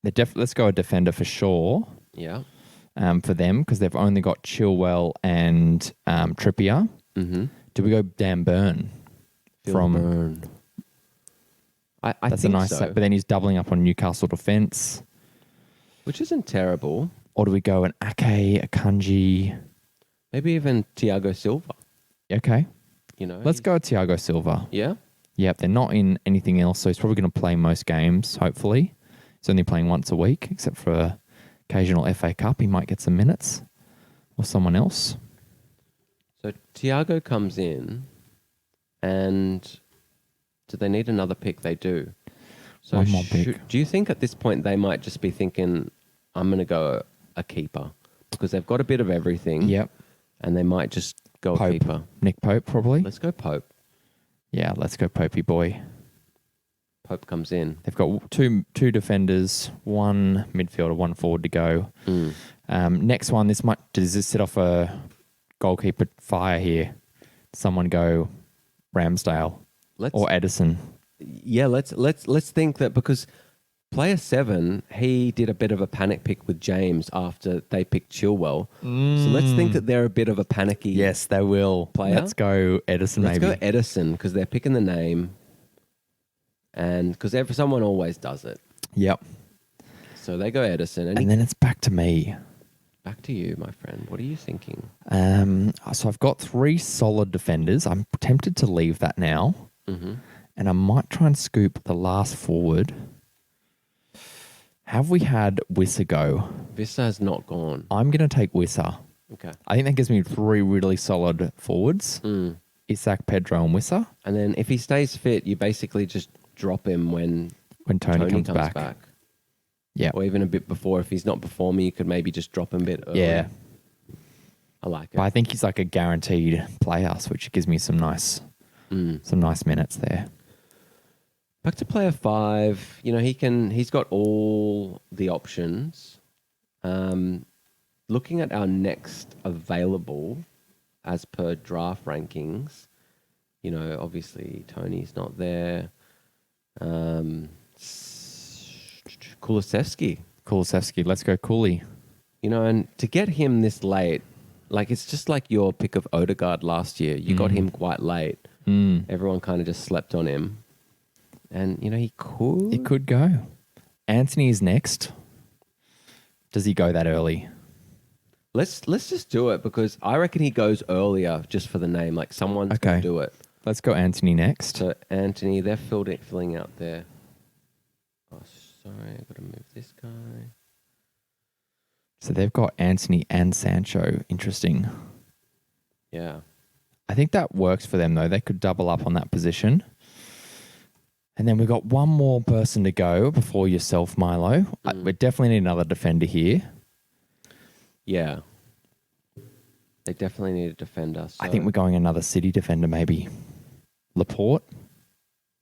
Let's go a defender for sure. Yeah. For them because they've only got Chilwell and Trippier. Mm-hmm. Do we go Dan Burn? Burn. I That's think a nice so. set, but then he's doubling up on Newcastle defence. Which isn't terrible. Or do we go an Ake, a Kanji? Maybe even Thiago Silva. Okay. You know. Let's go Thiago Silva. Yeah. Yep, they're not in anything else, so he's probably going to play most games, hopefully. He's only playing once a week, except for occasional FA Cup. He might get some minutes. Or someone else. So Thiago comes in, and do they need another pick? They do. So One more pick. Do you think at this point they might just be thinking, I'm going to go a keeper? Because they've got a bit of everything. Yep. And they might just go a Pope. keeper. Nick Pope, probably. Let's go Pope. Yeah, let's go Popey boy. Pope comes in. They've got two defenders, one midfielder, one forward to go. Next one, does this set off a goalkeeper fire here? Someone go Ramsdale or Edison? Yeah, let's think that, because player 7, he did a bit of a panic pick with James after they picked Chilwell. So let's think that they're a bit of a panicky. Yes, they will. Player. Let's go Edison. Let's maybe go Edison, because they're picking the name, and because someone always does it. Yep. So they go Edison, And then it's back to me. back to you, my friend. What are you thinking? So I've got 3 solid defenders. I'm tempted to leave that now. Mm-hmm. And I might try and scoop the last forward. Have we had Wissa go? Vista has not gone. I'm going to take Wissa. Okay. I think that gives me 3 really solid forwards. Isaac, Pedro, and Wissa. And then if he stays fit, you basically just drop him when Tony comes back. Yeah. Or even a bit before. If he's not performing, you could maybe just drop him a bit early. Yeah. I like it. But I think he's like a guaranteed player, which gives me some nice minutes there. Back to player 5. You know, he's got all the options. Looking at our next available as per draft rankings, you know, obviously Tony's not there. Kulusevski, let's go Cooley. You know, and to get him this late, like, it's just like your pick of Odegaard last year. You got him quite late. Everyone kind of just slept on him. And, you know, he could go. Anthony is next. Does he go that early? Let's just do it, because I reckon he goes earlier just for the name. Like, someone's going to do it. Let's go Anthony next. So, Anthony, they're filling out there. Oh, sorry, I've got to move this guy. So they've got Anthony and Sancho. Interesting. Yeah. I think that works for them, though. They could double up on that position. And then we've got one more person to go before yourself, Mylo. We definitely need another defender here. Yeah. They definitely need a defender. So. I think we're going another City defender, maybe. Laporte.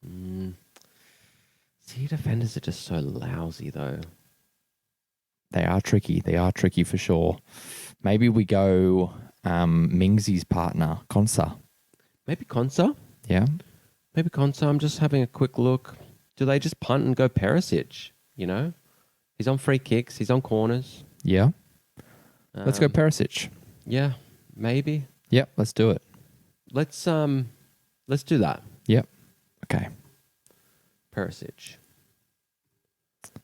City defenders are just so lousy, though. They are tricky. They are tricky for sure. Maybe we go Mingsy's partner, Konsa. Maybe Konsa? Yeah. Maybe Konsa. I'm just having a quick look. Do they just punt and go Perisic? You know? He's on free kicks. He's on corners. Yeah. Let's go Perisic. Yeah, maybe. Yep, let's do it. Let's do that. Yep. Okay. Perisic.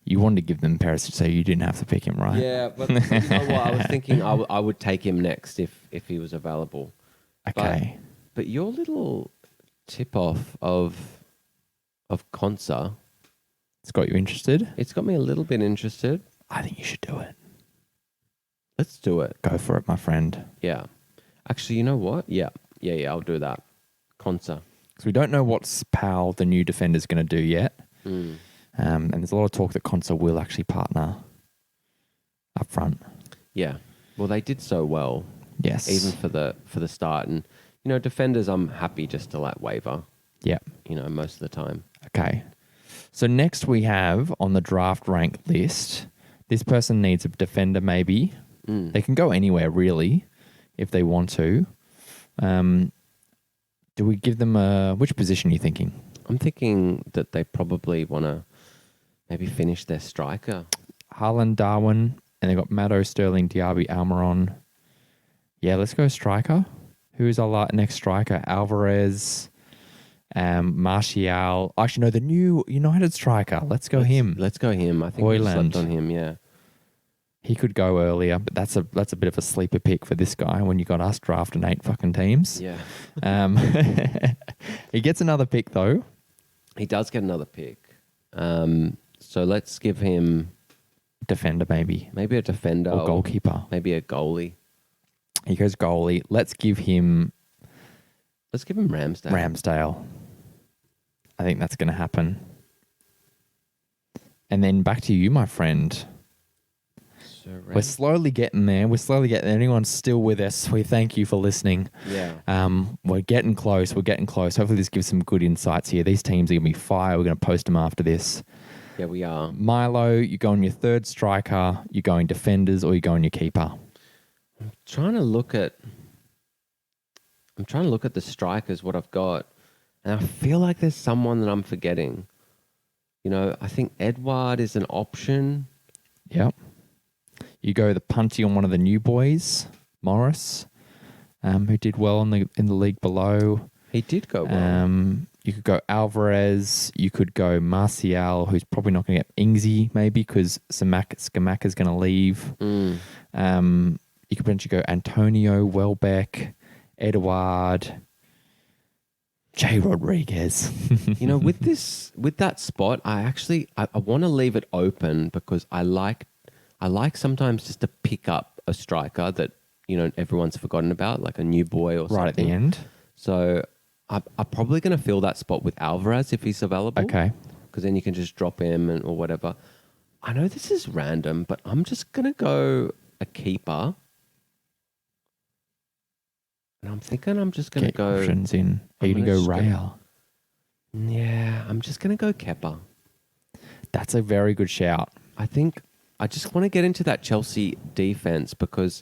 You wanted to give them Perisic so you didn't have to pick him, right? Yeah, but you know what? I was thinking I would take him next if he was available. Okay. But your little tip-off of Konsa, It's got you interested? it's got me a little bit interested. I think you should do it. Let's do it. Go for it, my friend. Yeah. Actually, you know what? Yeah. I'll do that. Consa. Because we don't know what Powell, the new defender, is going to do yet. And there's a lot of talk that Consa will actually partner up front. Yeah. Well, they did so well. Yes. Even for the start. And, defenders, I'm happy just to waiver, Yeah. most of the time. Okay. So next we have on the draft rank list, this person needs a defender maybe. They can go anywhere really if they want to. Do we give them which position are you thinking? I'm thinking that they probably want to maybe finish their striker. Haaland, Darwin, and they've got Maddo, Sterling, Diaby, Almiron. Yeah, let's go striker. Who is our next striker? Alvarez, Martial. Actually, no, the new United striker. Let's go him. Let's go him. I think we Højlund. slept on him, yeah. He could go earlier, but that's a bit of a sleeper pick for this guy when you got us drafting 8 fucking teams. Yeah. He gets another pick though. He does get another pick. So let's give him Defender maybe. maybe a defender Or goalkeeper. maybe a goalie. He goes goalie. Let's give him Let's give him Ramsdale. Ramsdale. I think that's going to happen. And then back to you, my friend. So We're slowly getting there. Anyone's still with us, we thank you for listening. Yeah. We're getting close. Hopefully this gives some good insights here. These teams are going to be fire. We're going to post them after this. Yeah, we are. Mylo, you go on your third striker, you go in defenders, or you go on your keeper. I'm trying to look at the strikers, what I've got, and I feel like there's someone that I'm forgetting. I think Edouard is an option. Yep. You go the punty on one of the new boys, Morris, who did well in the league below. He did go well. You could go Alvarez. You could go Martial, who's probably not going to get Ingsy, maybe, because Scamacca's going to leave. You could potentially go Antonio, Welbeck, Edouard, Jay Rodriguez. With that spot, I want to leave it open because I like sometimes just to pick up a striker that everyone's forgotten about, like a new boy or something. Right at the end. So I'm probably going to fill that spot with Alvarez if he's available. Okay. Because then you can just drop him or whatever. I know this is random, but I'm just going to go a keeper. And I'm thinking I'm just going to go... options in. Are you going to go Real? Yeah, I'm just going to go Kepa. That's a very good shout. I think I just want to get into that Chelsea defense because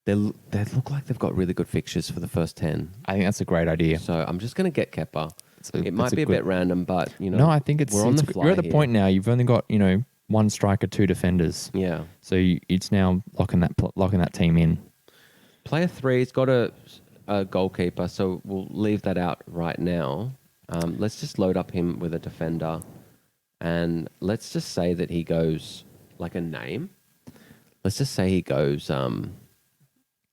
they look like they've got really good fixtures for the first 10. I think that's a great idea. So I'm just going to get Kepa. It might be a bit random, but No, I think we're on the fly you're at the here. point now. You've only got one striker, 2 defenders. Yeah. So it's now locking that team in. Player 3's got a goalkeeper, so we'll leave that out right now. Let's just load up him with a defender, and let's just say that he goes like a name. Let's just say he goes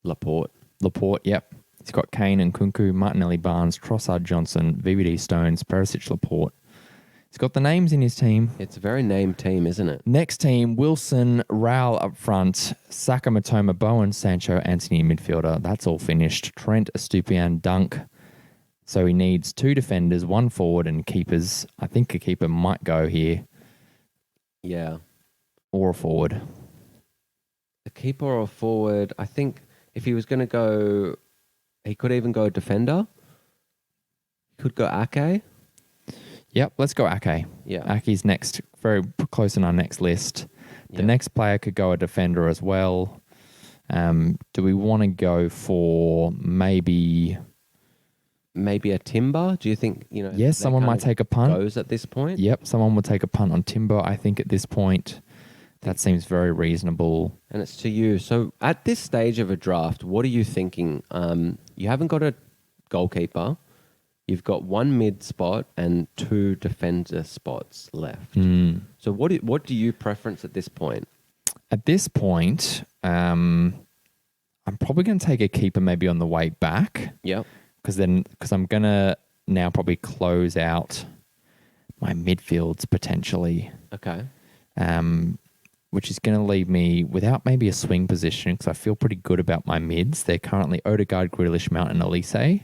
Laporte. Laporte, yep. He's got Kane and Kunku, Martinelli, Barnes, Trossard, Johnson, VVD, Stones, Perisic, Laporte. He's got the names in his team. It's a very named team, isn't it? Next team, Wilson, Raul up front, Saka, Matoma, Bowen, Sancho, Anthony in midfielder. That's all finished. Trent, Estupiñán, Dunk. So he needs 2 defenders, 1 forward, and keepers. I think a keeper might go here. Yeah. Or a forward. A keeper or a forward. I think if he was going to go, he could even go a defender. He could go Ake. Yep, let's go Ake. Yeah. Ake's next, very close in our next list. The next player could go a defender as well. Do we want to go for maybe a Timber? Do you think, Yes, someone might take a punt. Goes at this point? Yep, someone will take a punt on Timber, I think, at this point. That seems very reasonable. And it's to you. So at this stage of a draft, what are you thinking? You haven't got a goalkeeper. You've got 1 mid spot and 2 defender spots left. So what do you preference at this point? At this point, I'm probably going to take a keeper maybe on the way back. Yep. Because I'm going to now probably close out my midfields potentially. Okay. which is going to leave me without maybe a swing position because I feel pretty good about my mids. They're currently Odegaard, Grealish, Mount, and Elise.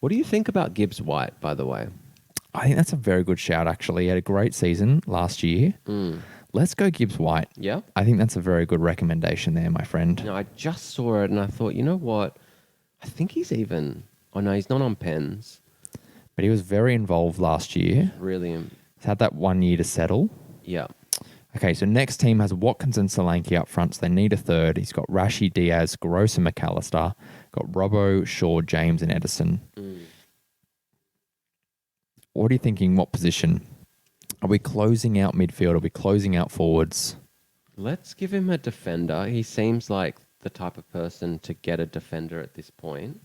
What do you think about Gibbs White, by the way? I think that's a very good shout, actually. He had a great season last year. Let's go Gibbs White. Yeah. I think that's a very good recommendation there, my friend. No, I just saw it and I thought, you know what? I think he's even... Oh, no, he's not on pens. But he was very involved last year. Really? He's had that 1 year to settle. Yeah. Okay, so next team has Watkins and Solanke up front, so they need a third. He's got Rashi, Diaz, Gross and McAllister. Got Robbo, Shaw, James and Edison. What are you thinking? What position? Are we closing out midfield? Are we closing out forwards? Let's give him a defender. He seems like the type of person to get a defender at this point.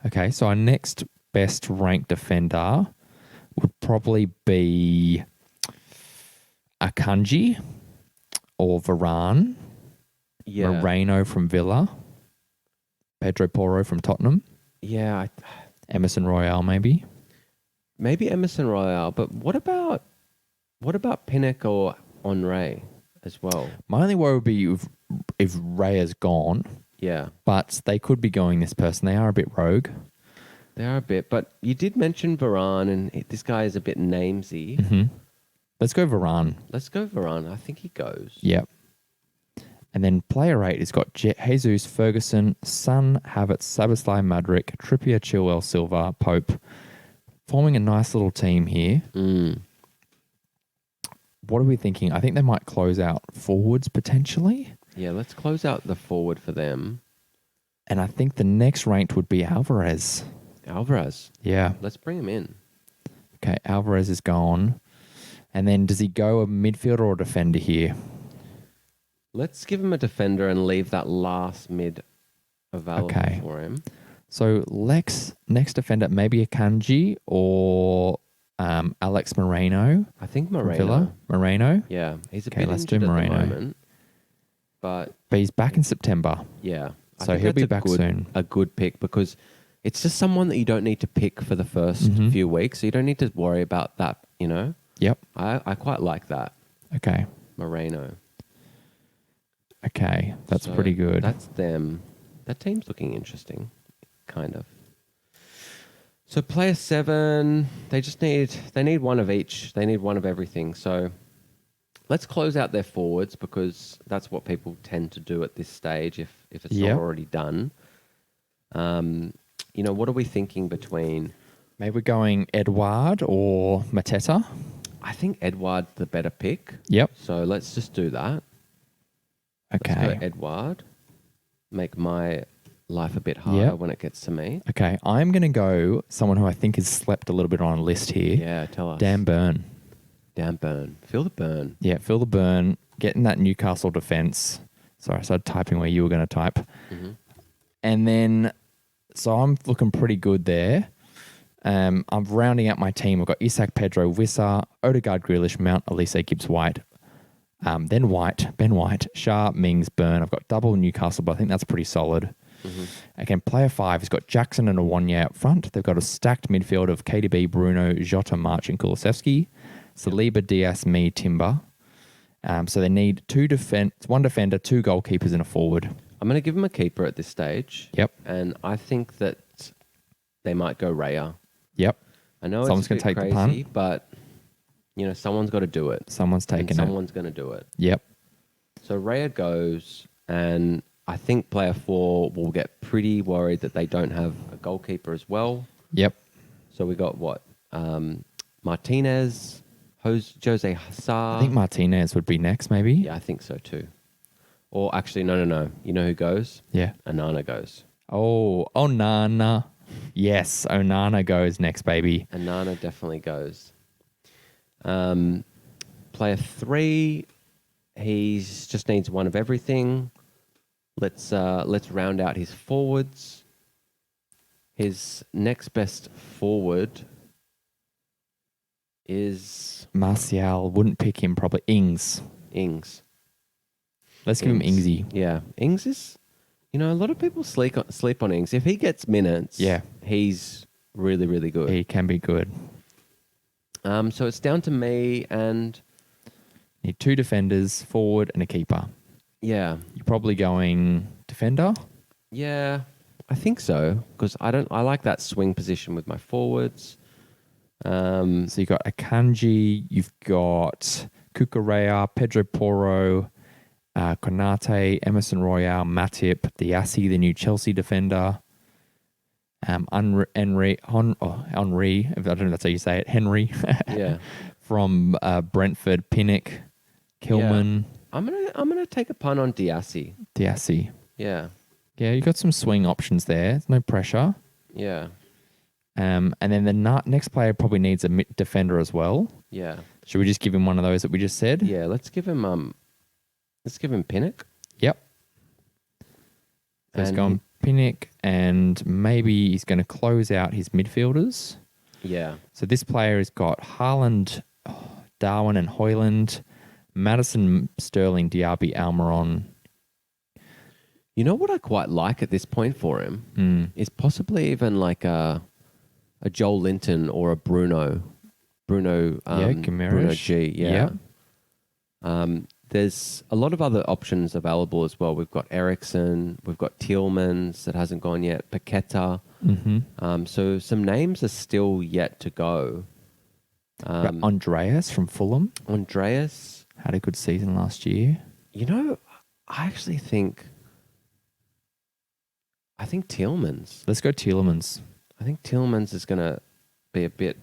Okay, so our next best ranked defender would probably be Akanji or Varane, Yeah. Moreno from Villa, Pedro Porro from Tottenham, Yeah. Emerson Royale maybe. Maybe Emerson Royale, but what about Pinnock or Henry as well? My only worry would be if Raya's gone, Yeah. but they could be going this person. They are a bit rogue. They are a bit, but you did mention Varane, and this guy is a bit namesy. Let's go Varane. Let's go Varane. I think he goes. Yep. And then player 8 has got Jesus, Ferguson, Son, Havertz, Szoboszlai, Madrick, Trippier, Chilwell, Silva, Pope. Forming a nice little team here. What are we thinking? I think they might close out forwards potentially. Yeah, let's close out the forward for them. And I think the next ranked would be Alvarez. Alvarez. Yeah. Let's bring him in. Okay, Alvarez is gone. And then does he go a midfielder or defender here? Let's give him a defender and leave that last mid available for him. So next defender, maybe a Kanji or Alex Moreno. I think Moreno. Villa. Moreno. Yeah, he's a Okay, bit let's do injured Moreno. at the moment. But he's back in September. yeah. I So think he'll that's be back soon. A good pick because it's just someone that you don't need to pick for the first few weeks. So you don't need to worry about that, you know? Yep. I quite like that. Okay. Moreno. Okay. That's So pretty good. That's them. That team's looking interesting, kind of. So player 7, they need one of each. They need one of everything. So let's close out their forwards because that's what people tend to do at this stage if it's not already done. You know, what are we thinking between... Maybe we're going Edouard or Mateta. I think Edouard's the better pick. Yep. So let's just do that. Okay. Let's go Edouard. Make my life a bit harder when it gets to me. Okay. I'm going to go someone who I think has slept a little bit on a list here. Yeah, tell us. Dan Burn. Dan Burn. Feel the burn. Yeah, feel the burn. Getting that Newcastle defence. Sorry, I started typing where you were going to type. And then, so I'm looking pretty good there. I'm rounding out my team. I've got Isak, Pedro, Wissa, Odegaard, Grealish, Mount, Elise, Gibbs, White. Then Ben White, Shah, Mings, Burn. I've got double Newcastle, but I think that's pretty solid. Again, player 5 has got Jackson and Awanya up front. They've got a stacked midfield of KDB, Bruno, Jota, March, and Kulusevski. Saliba, Diaz, me, Timber. So they need one defender, 2 goalkeepers, and a forward. I'm going to give him a keeper at this stage. Yep. And I think that they might go Raya. Yep. I know Someone's it's a bit gonna take crazy, the punt. but you know, someone's got to do it. Someone's taking it. Someone's going to do it. Yep. So Raya goes, and I think player 4 will get pretty worried that they don't have a goalkeeper as well. Yep. So we got what? Martinez, Jose Hazard. I think Martinez would be next, maybe. Yeah, I think so too. Or actually, no. You know who goes? Yeah. Onana goes. Oh, Onana. Yes, Onana goes next, baby. Onana definitely goes. Player 3, he's just needs one of everything. Let's round out his forwards. His next best forward is Martial. Wouldn't pick him probably. Ings. Let's give him Ingsy. Yeah, Ings is. You know, a lot of people sleep on Ings. If he gets minutes, he's really, really good. He can be good. So it's down to me and Need 2 defenders, forward, and a keeper. Yeah. You're probably going defender. Yeah, I think so because I like that swing position with my forwards. So you've got Akanji, you've got Kukurea, Pedro Porro, Konate, Emerson Royale, Matip, Diassi, the new Chelsea defender. Henry, I don't know if that's how you say it, Henry. Yeah. From Brentford, Pinnock, Kilman, I'm gonna take a punt on Diassi. Diassi. Yeah. Yeah, you got some swing options there. No pressure. Yeah. And then the next player probably needs a defender as well. Yeah. Should we just give him one of those that we just said? Yeah. Let's give him Pinnock. Yep. So he's gone Pinnock, and maybe he's going to close out his midfielders. Yeah. So this player has got Haaland, Darwin and Hoyland, Madison, Sterling, Diaby, Almiron. You know what I quite like at this point for him is possibly even like a Joel Linton or a Bruno Guimaraes. G. Yeah. There's a lot of other options available as well. We've got Ericsson, we've got Tielemans that hasn't gone yet, Paqueta. So some names are still yet to go. Andreas from Fulham. Andreas Had a good season last year. You know, I actually think Tielemans. Let's go Tielemans. I think Tielemans is going to be a bit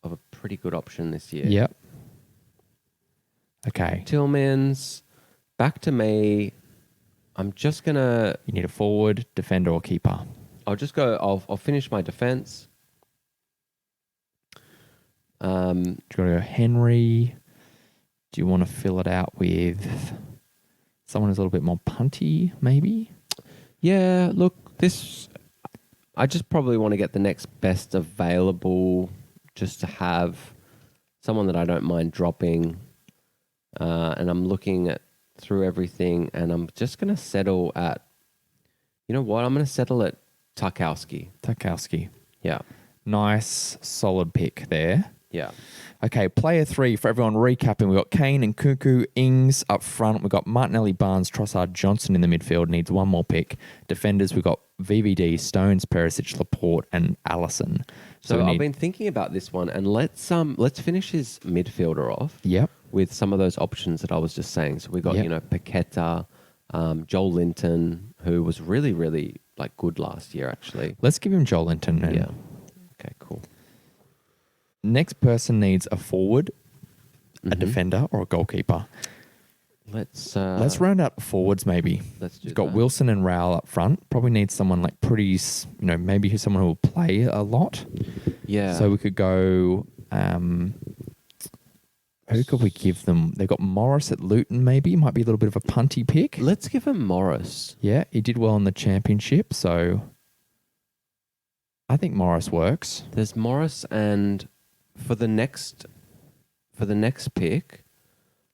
of a pretty good option this year. Yep. Okay. Tielemans, back to me. I'm just going to... You need a forward, defender, or keeper. I'll just go... I'll finish my defense. Do you want to go Henry? Do you want to fill it out with someone who's a little bit more punty, maybe? Yeah, look, I just probably want to get the next best available just to have someone that I don't mind dropping. And I'm looking through everything, and I'm just going to settle at... You know what? I'm going to settle at Tarkowski. Yeah. Nice, solid pick there. Yeah. Okay, player 3 for everyone recapping. We've got Kane and Kunku, Ings up front. We've got Martinelli, Barnes, Trossard, Johnson in the midfield. Needs one more pick. Defenders, we've got VVD, Stones, Perisic, Laporte, and Allison. So I've been thinking about this one, and let's finish his midfielder off. Yep. With some of those options that I was just saying. So we got, Paqueta, Joel Linton, who was really, really good last year, actually. Let's give him Joel Linton. Yeah. Okay, cool. Next person needs a forward, a defender, or a goalkeeper. Let's round out the forwards, maybe. Let's do We've got that. Wilson and Raul up front. Probably needs someone pretty, maybe someone who will play a lot. Yeah. So we could go... who could we give them? They've got Morris at Luton, maybe. Might be a little bit of a punty pick. Let's give him Morris. Yeah, he did well in the championship, so I think Morris works. There's Morris, and for the next pick,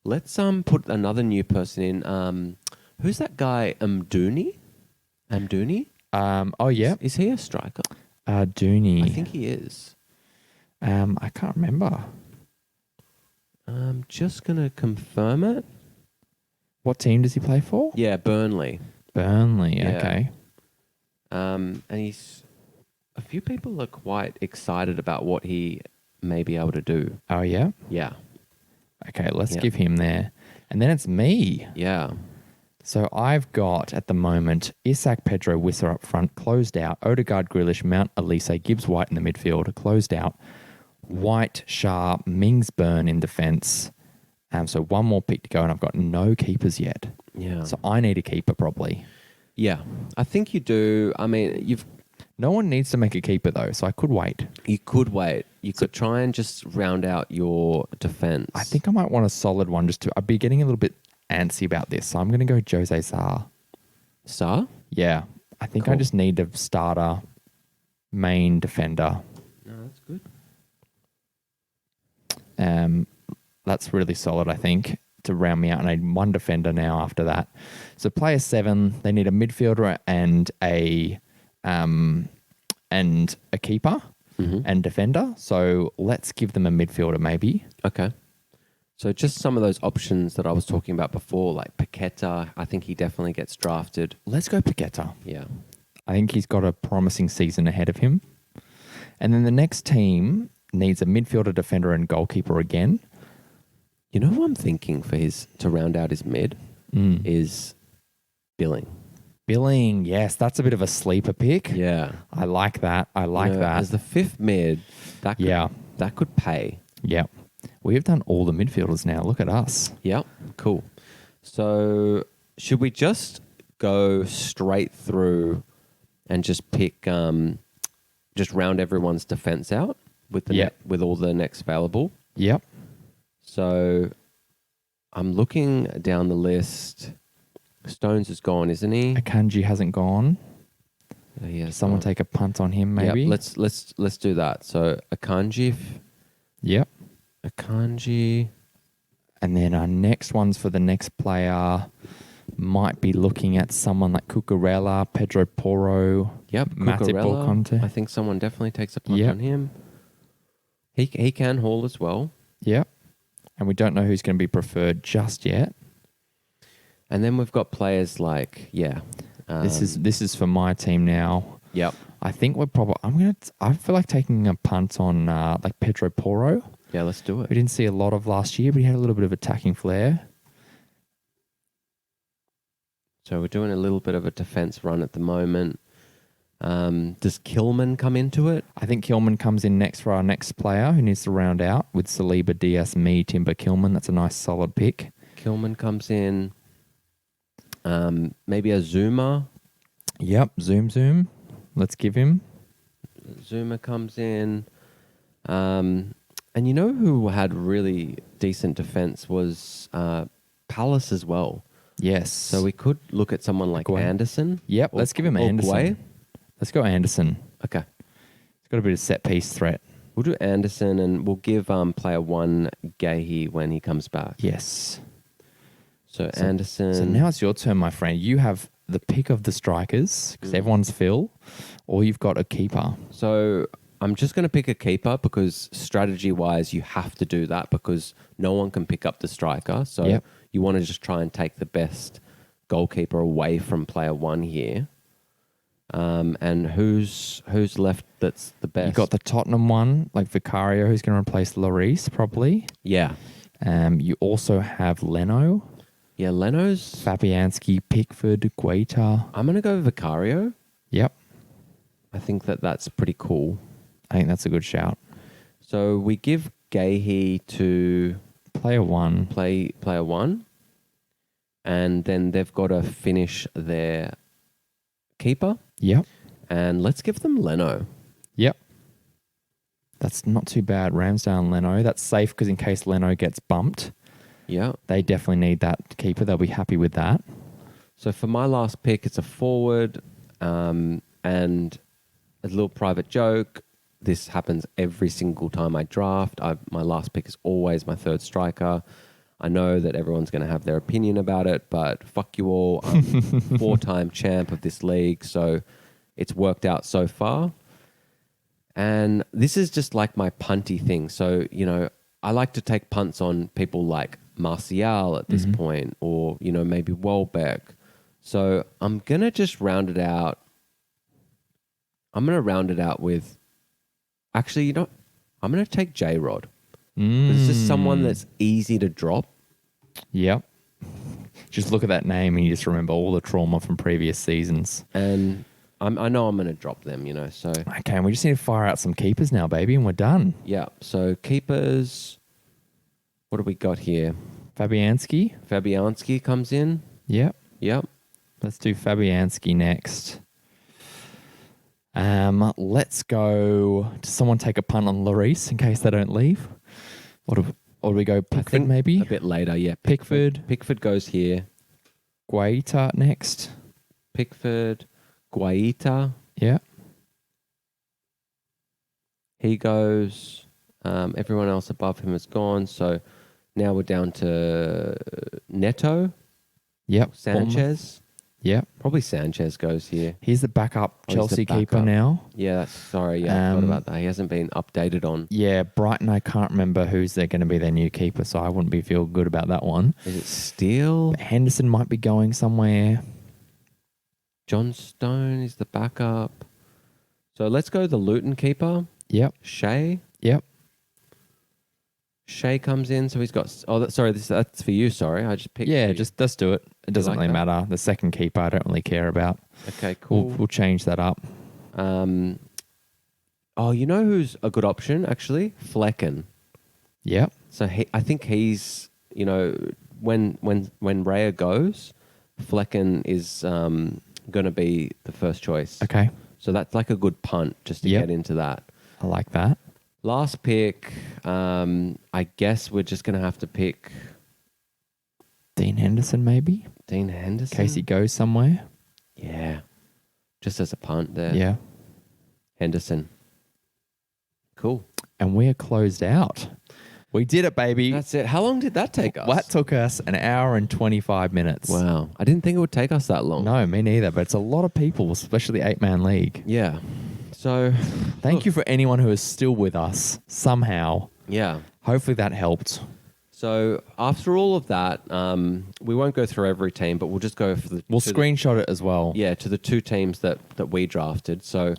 let's put another new person in. Who's that guy? Amdouni? Oh yeah. Is he a striker? Dooney. I think he is. I can't remember. I'm just gonna confirm it. What team does he play for? Yeah, Burnley. Burnley, Yeah. okay. And a few people are quite excited about what he may be able to do. Oh yeah? Yeah. Okay, let's give him there. And then it's me. Yeah. So I've got, at the moment, Isak, Pedro, Wisser up front, closed out. Odegaard, Grealish, Mount, Elise, Gibbs, White in the midfield, closed out. White, Shah, Mings, Burn in defence. So one more pick to go, and I've got no keepers yet. Yeah. So I need a keeper probably. Yeah. I think you do. I mean, No one needs to make a keeper though, so I could wait. you could wait. You could try and just round out your defence. I think I might want a solid one I'd be getting a little bit antsy about this, so I'm going to go Jose Sarr. Sarr? Yeah. I think I Cool. just need a starter, main defender. No, that's good. That's really solid, I think, to round me out. And I need one defender now after that. So player 7, they need a midfielder and a keeper and defender. So let's give them a midfielder maybe. Okay. So just some of those options that I was talking about before, like Paqueta, I think he definitely gets drafted. Let's go Paqueta. Yeah. I think he's got a promising season ahead of him. And then the next team needs a midfielder, defender, and goalkeeper again. You know who I'm thinking for to round out his mid is Billing. Billing, yes, that's a bit of a sleeper pick. Yeah. I like that. I like that. As the fifth mid, that could pay. Yeah. We have done all the midfielders now. Look at us. Yep. Cool. So should we just go straight through and just pick, just round everyone's defense out with with all the next available? Yep. So I'm looking down the list. Stones is gone, isn't he? Akanji hasn't gone. Yeah. Someone take a punt on him, maybe. Yep, let's do that. So Akanji. Yep. Akanji. And then our next ones for the next player might be looking at someone like Cucurella, Pedro Porro. Yep, Matip Cucurella. Conte. I think someone definitely takes a punt on him. He can haul as well. Yep. And we don't know who's going to be preferred just yet. And then we've got players like This is for my team now. Yep. I think we're probably. I feel like taking a punt on like Pedro Porro. Yeah, let's do it. We didn't see a lot of last year, but he had a little bit of attacking flair. So we're doing a little bit of a defense run at the moment. Does Kilman come into it? I think Kilman comes in next for our next player who needs to round out with Saliba, Diaz, me, Timber, Kilman. That's a nice solid pick. Kilman comes in. Maybe a Zuma. Yep, Zoom. Let's give him. Zuma comes in. And you know who had really decent defense was Palace as well. Yes. So we could look at someone like Anderson. Yep, let's give him Anderson. Guay. Let's go Anderson. Okay. He's got a bit of set piece threat. We'll do Anderson and we'll give player 1 Gahey when he comes back. Yes. So Anderson. So now it's your turn, my friend. You have the pick of the strikers because everyone's Phil, or you've got a keeper. So I'm just going to pick a keeper because strategy-wise you have to do that because no one can pick up the striker. So you want to just try and take the best goalkeeper away from player 1 here. And who's left that's the best? You got the Tottenham one, like Vicario, who's going to replace Lloris, probably. Yeah. You also have Leno. Yeah, Leno's... Fabianski, Pickford, Guaita. I'm going to go Vicario. Yep. I think that's pretty cool. I think that's a good shout. So we give Gahey to... Player 1. Player 1. And then they've got to finish their keeper. Yep. And let's give them Leno. Yep. That's not too bad. Ramsdale, Leno. That's safe because in case Leno gets bumped, they definitely need that keeper. They'll be happy with that. So for my last pick, it's a forward and a little private joke. This happens every single time I draft. My last pick is always my third striker. I know that everyone's going to have their opinion about it, but fuck you all. I'm 4-time champ of this league, so it's worked out so far. And this is just like my punty thing. So, I like to take punts on people like Martial at this point or, maybe Welbeck. So I'm going to just round it out. I'm going to round it out with... Actually, I'm going to take J-Rod. It's just someone that's easy to drop. Yep. Just look at that name and you just remember all the trauma from previous seasons. And I know I'm going to drop them, so... Okay, and we just need to fire out some keepers now, baby, and we're done. Yeah, so keepers... What do we got here? Fabianski comes in. Yep. Let's do Fabianski next. Let's go... Does someone take a punt on Lloris in case they don't leave? Or do we go Pickford maybe? A bit later, yeah. Pickford. Pickford goes here. Guaita next. Pickford. Guaita. Yeah. He goes. Everyone else above him is gone. So now we're down to Neto. Yep. Sanchez. Yep. Probably Sanchez goes here. He's the backup Oh, he's the Chelsea keeper backup. now. Yeah, sorry. Yeah, I forgot about that. He hasn't been updated on. Yeah, Brighton, I can't remember who's they're going to be their new keeper, so I wouldn't feel good about that one. Is it Steele? Henderson might be going somewhere. John Stone is the backup. So let's go the Luton keeper. Yep. Shea. Yep. Shea comes in, so he's got... that's for you, sorry. I just picked... Yeah, you. just let's do it. It doesn't like really that? matter. The second keeper, I don't really care about. Okay, cool. We'll change that up. Oh, you know who's a good option, actually? Flecken. Yep. So I think he's, when Raya goes, Flecken is going to be the first choice. Okay. So that's like a good punt just to Yep. get into that. I like that. Last pick, I guess we're just going to have to pick Dean Henderson, maybe? Dean In Henderson. case he goes somewhere. Yeah. Just as a punt there. Yeah. Henderson. Cool. And we're closed out. We did it, baby. That's it. How long did that take us? That took us an hour and 25 minutes. Wow. I didn't think it would take us that long. No, me neither. But it's a lot of people, especially 8-man league. Yeah. So, Thank you for anyone who is still with us somehow. yeah. Hopefully that helped. So after all of that, we won't go through every team, but we'll just go for We'll to screenshot it as well. to the two teams that we drafted. So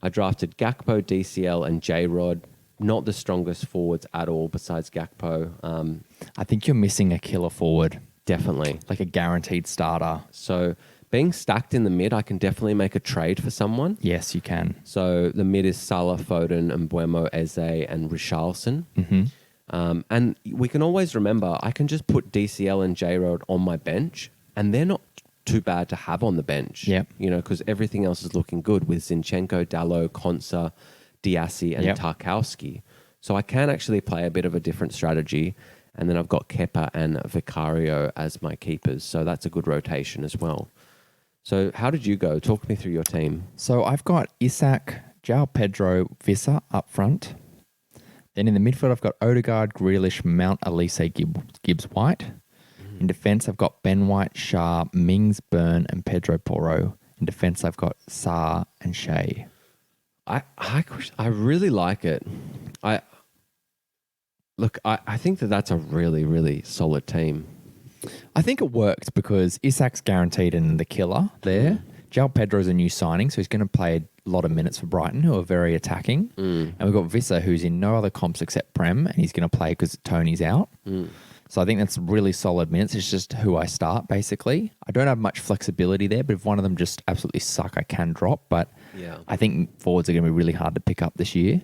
I drafted Gakpo, DCL, and J-Rod. Not the strongest forwards at all besides Gakpo. I think you're missing a killer forward, Definitely. like a guaranteed starter. So being stacked in the mid, I can definitely make a trade for someone. Yes, you can. So the mid is Salah, Foden, Mbuemo, Eze, and Richarlison. Mm-hmm. And we can always remember, I can just put DCL and J-Rod on my bench, and they're not too bad to have on the bench. Yep. Because everything else is looking good with Zinchenko, Dalot, Konsa, Diassi, and Yep. Tarkowski. So I can actually play a bit of a different strategy. And then I've got Kepa and Vicario as my keepers. So that's a good rotation as well. So how did you go? Talk me through your team. So I've got Isak, João Pedro, Vissa up front. Then in the midfield, I've got Odegaard, Grealish, Mount, Elise, Gibbs-White. In defence, I've got Ben White, Shah, Mings, Byrne, and Pedro Porro. In defence, I've got Sarr and Shea. I really like it. I think that's a really, really solid team. I think it worked because Isak's guaranteed in the killer there. João Pedro's a new signing, so he's going to play a lot of minutes for Brighton, who are very attacking. And we've got Vissa, who's in no other comps except Prem, and he's going to play because Tony's out. So I think that's really solid minutes. It's just who I start, basically. I don't have much flexibility there, but if one of them just absolutely suck, I can drop. But Yeah. I think forwards are going to be really hard to pick up this year.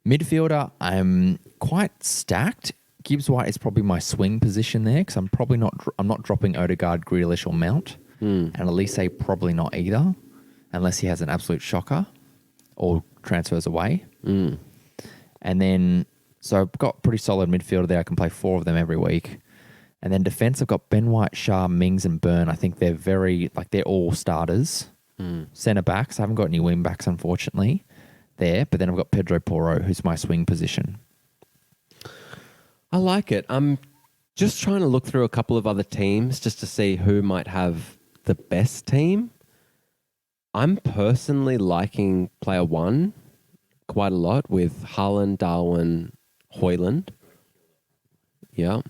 Midfielder, I'm quite stacked. Gibbs White is probably my swing position there because I'm probably I'm not dropping Odegaard, Grealish, or Mount. And Elise probably not either, unless he has an absolute shocker or transfers away. And then, so I've got pretty solid midfielder there. I can play 4 of them every week. And then defense, I've got Ben White, Shah, Mings, and Byrne. I think they're they're all starters. Centre backs, I haven't got any wing backs, unfortunately, there. But then I've got Pedro Porro, who's my swing position. I like it. I'm just trying to look through a couple of other teams just to see who might have the best team. I'm personally liking player 1 quite a lot with Haaland, Darwin, Hoyland. Yeah.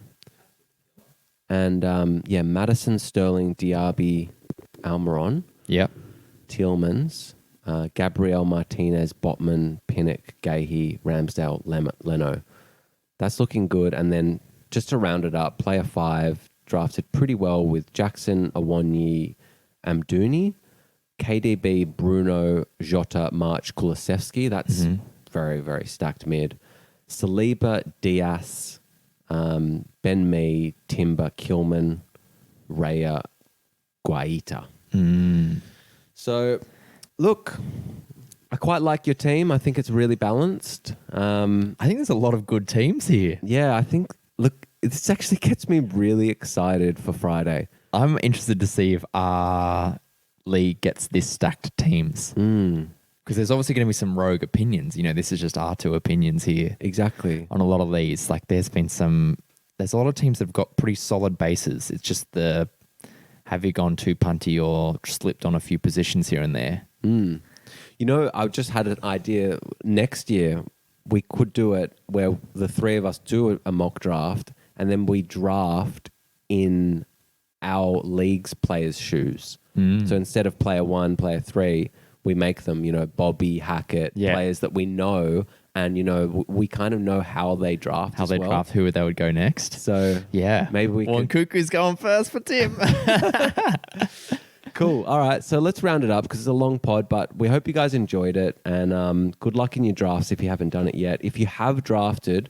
And Madison, Sterling, Diaby, Almiron, Yep. Tielemans, Gabriel, Martinez, Botman, Pinnock, Gahey, Ramsdale, Leno. That's looking good. And then just to round it up, player 5 drafted pretty well with Jackson, Awonyi, Amdouni, KDB, Bruno, Jota, March, Kulusevski. That's very, very stacked mid. Saliba, Diaz, Ben Mee, Timber, Kilman, Raya, Guaita. So, look, I quite like your team. I think it's really balanced. I think there's a lot of good teams here. Yeah, I think, look, this actually gets me really excited for Friday. I'm interested to see if our league gets this stacked teams. Because there's obviously going to be some rogue opinions. This is just our 2 opinions here Exactly. on a lot of these. Like there's a lot of teams that have got pretty solid bases. It's just the have you gone too punty or slipped on a few positions here and there? You know, I just had an idea. Next year, we could do it where the three of us do a mock draft and then we draft in our league's players' shoes. So instead of player 1, player 3, we make them, you know, Bobby, Hackett, players that we know. And, you know, we kind of know how they draft Draft, who they would go next. So maybe we could... Cuckoo's going first for Tim. Cool. All right. So let's round it up because it's a long pod, but we hope you guys enjoyed it. And good luck in your drafts if you haven't done it yet. If you have drafted,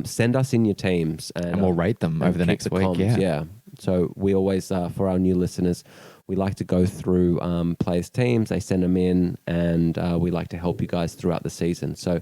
send us in your teams. And we'll rate them over the next week. Comms. Yeah. So we always, for our new listeners, we like to go through players' teams. They send them in and we like to help you guys throughout the season. So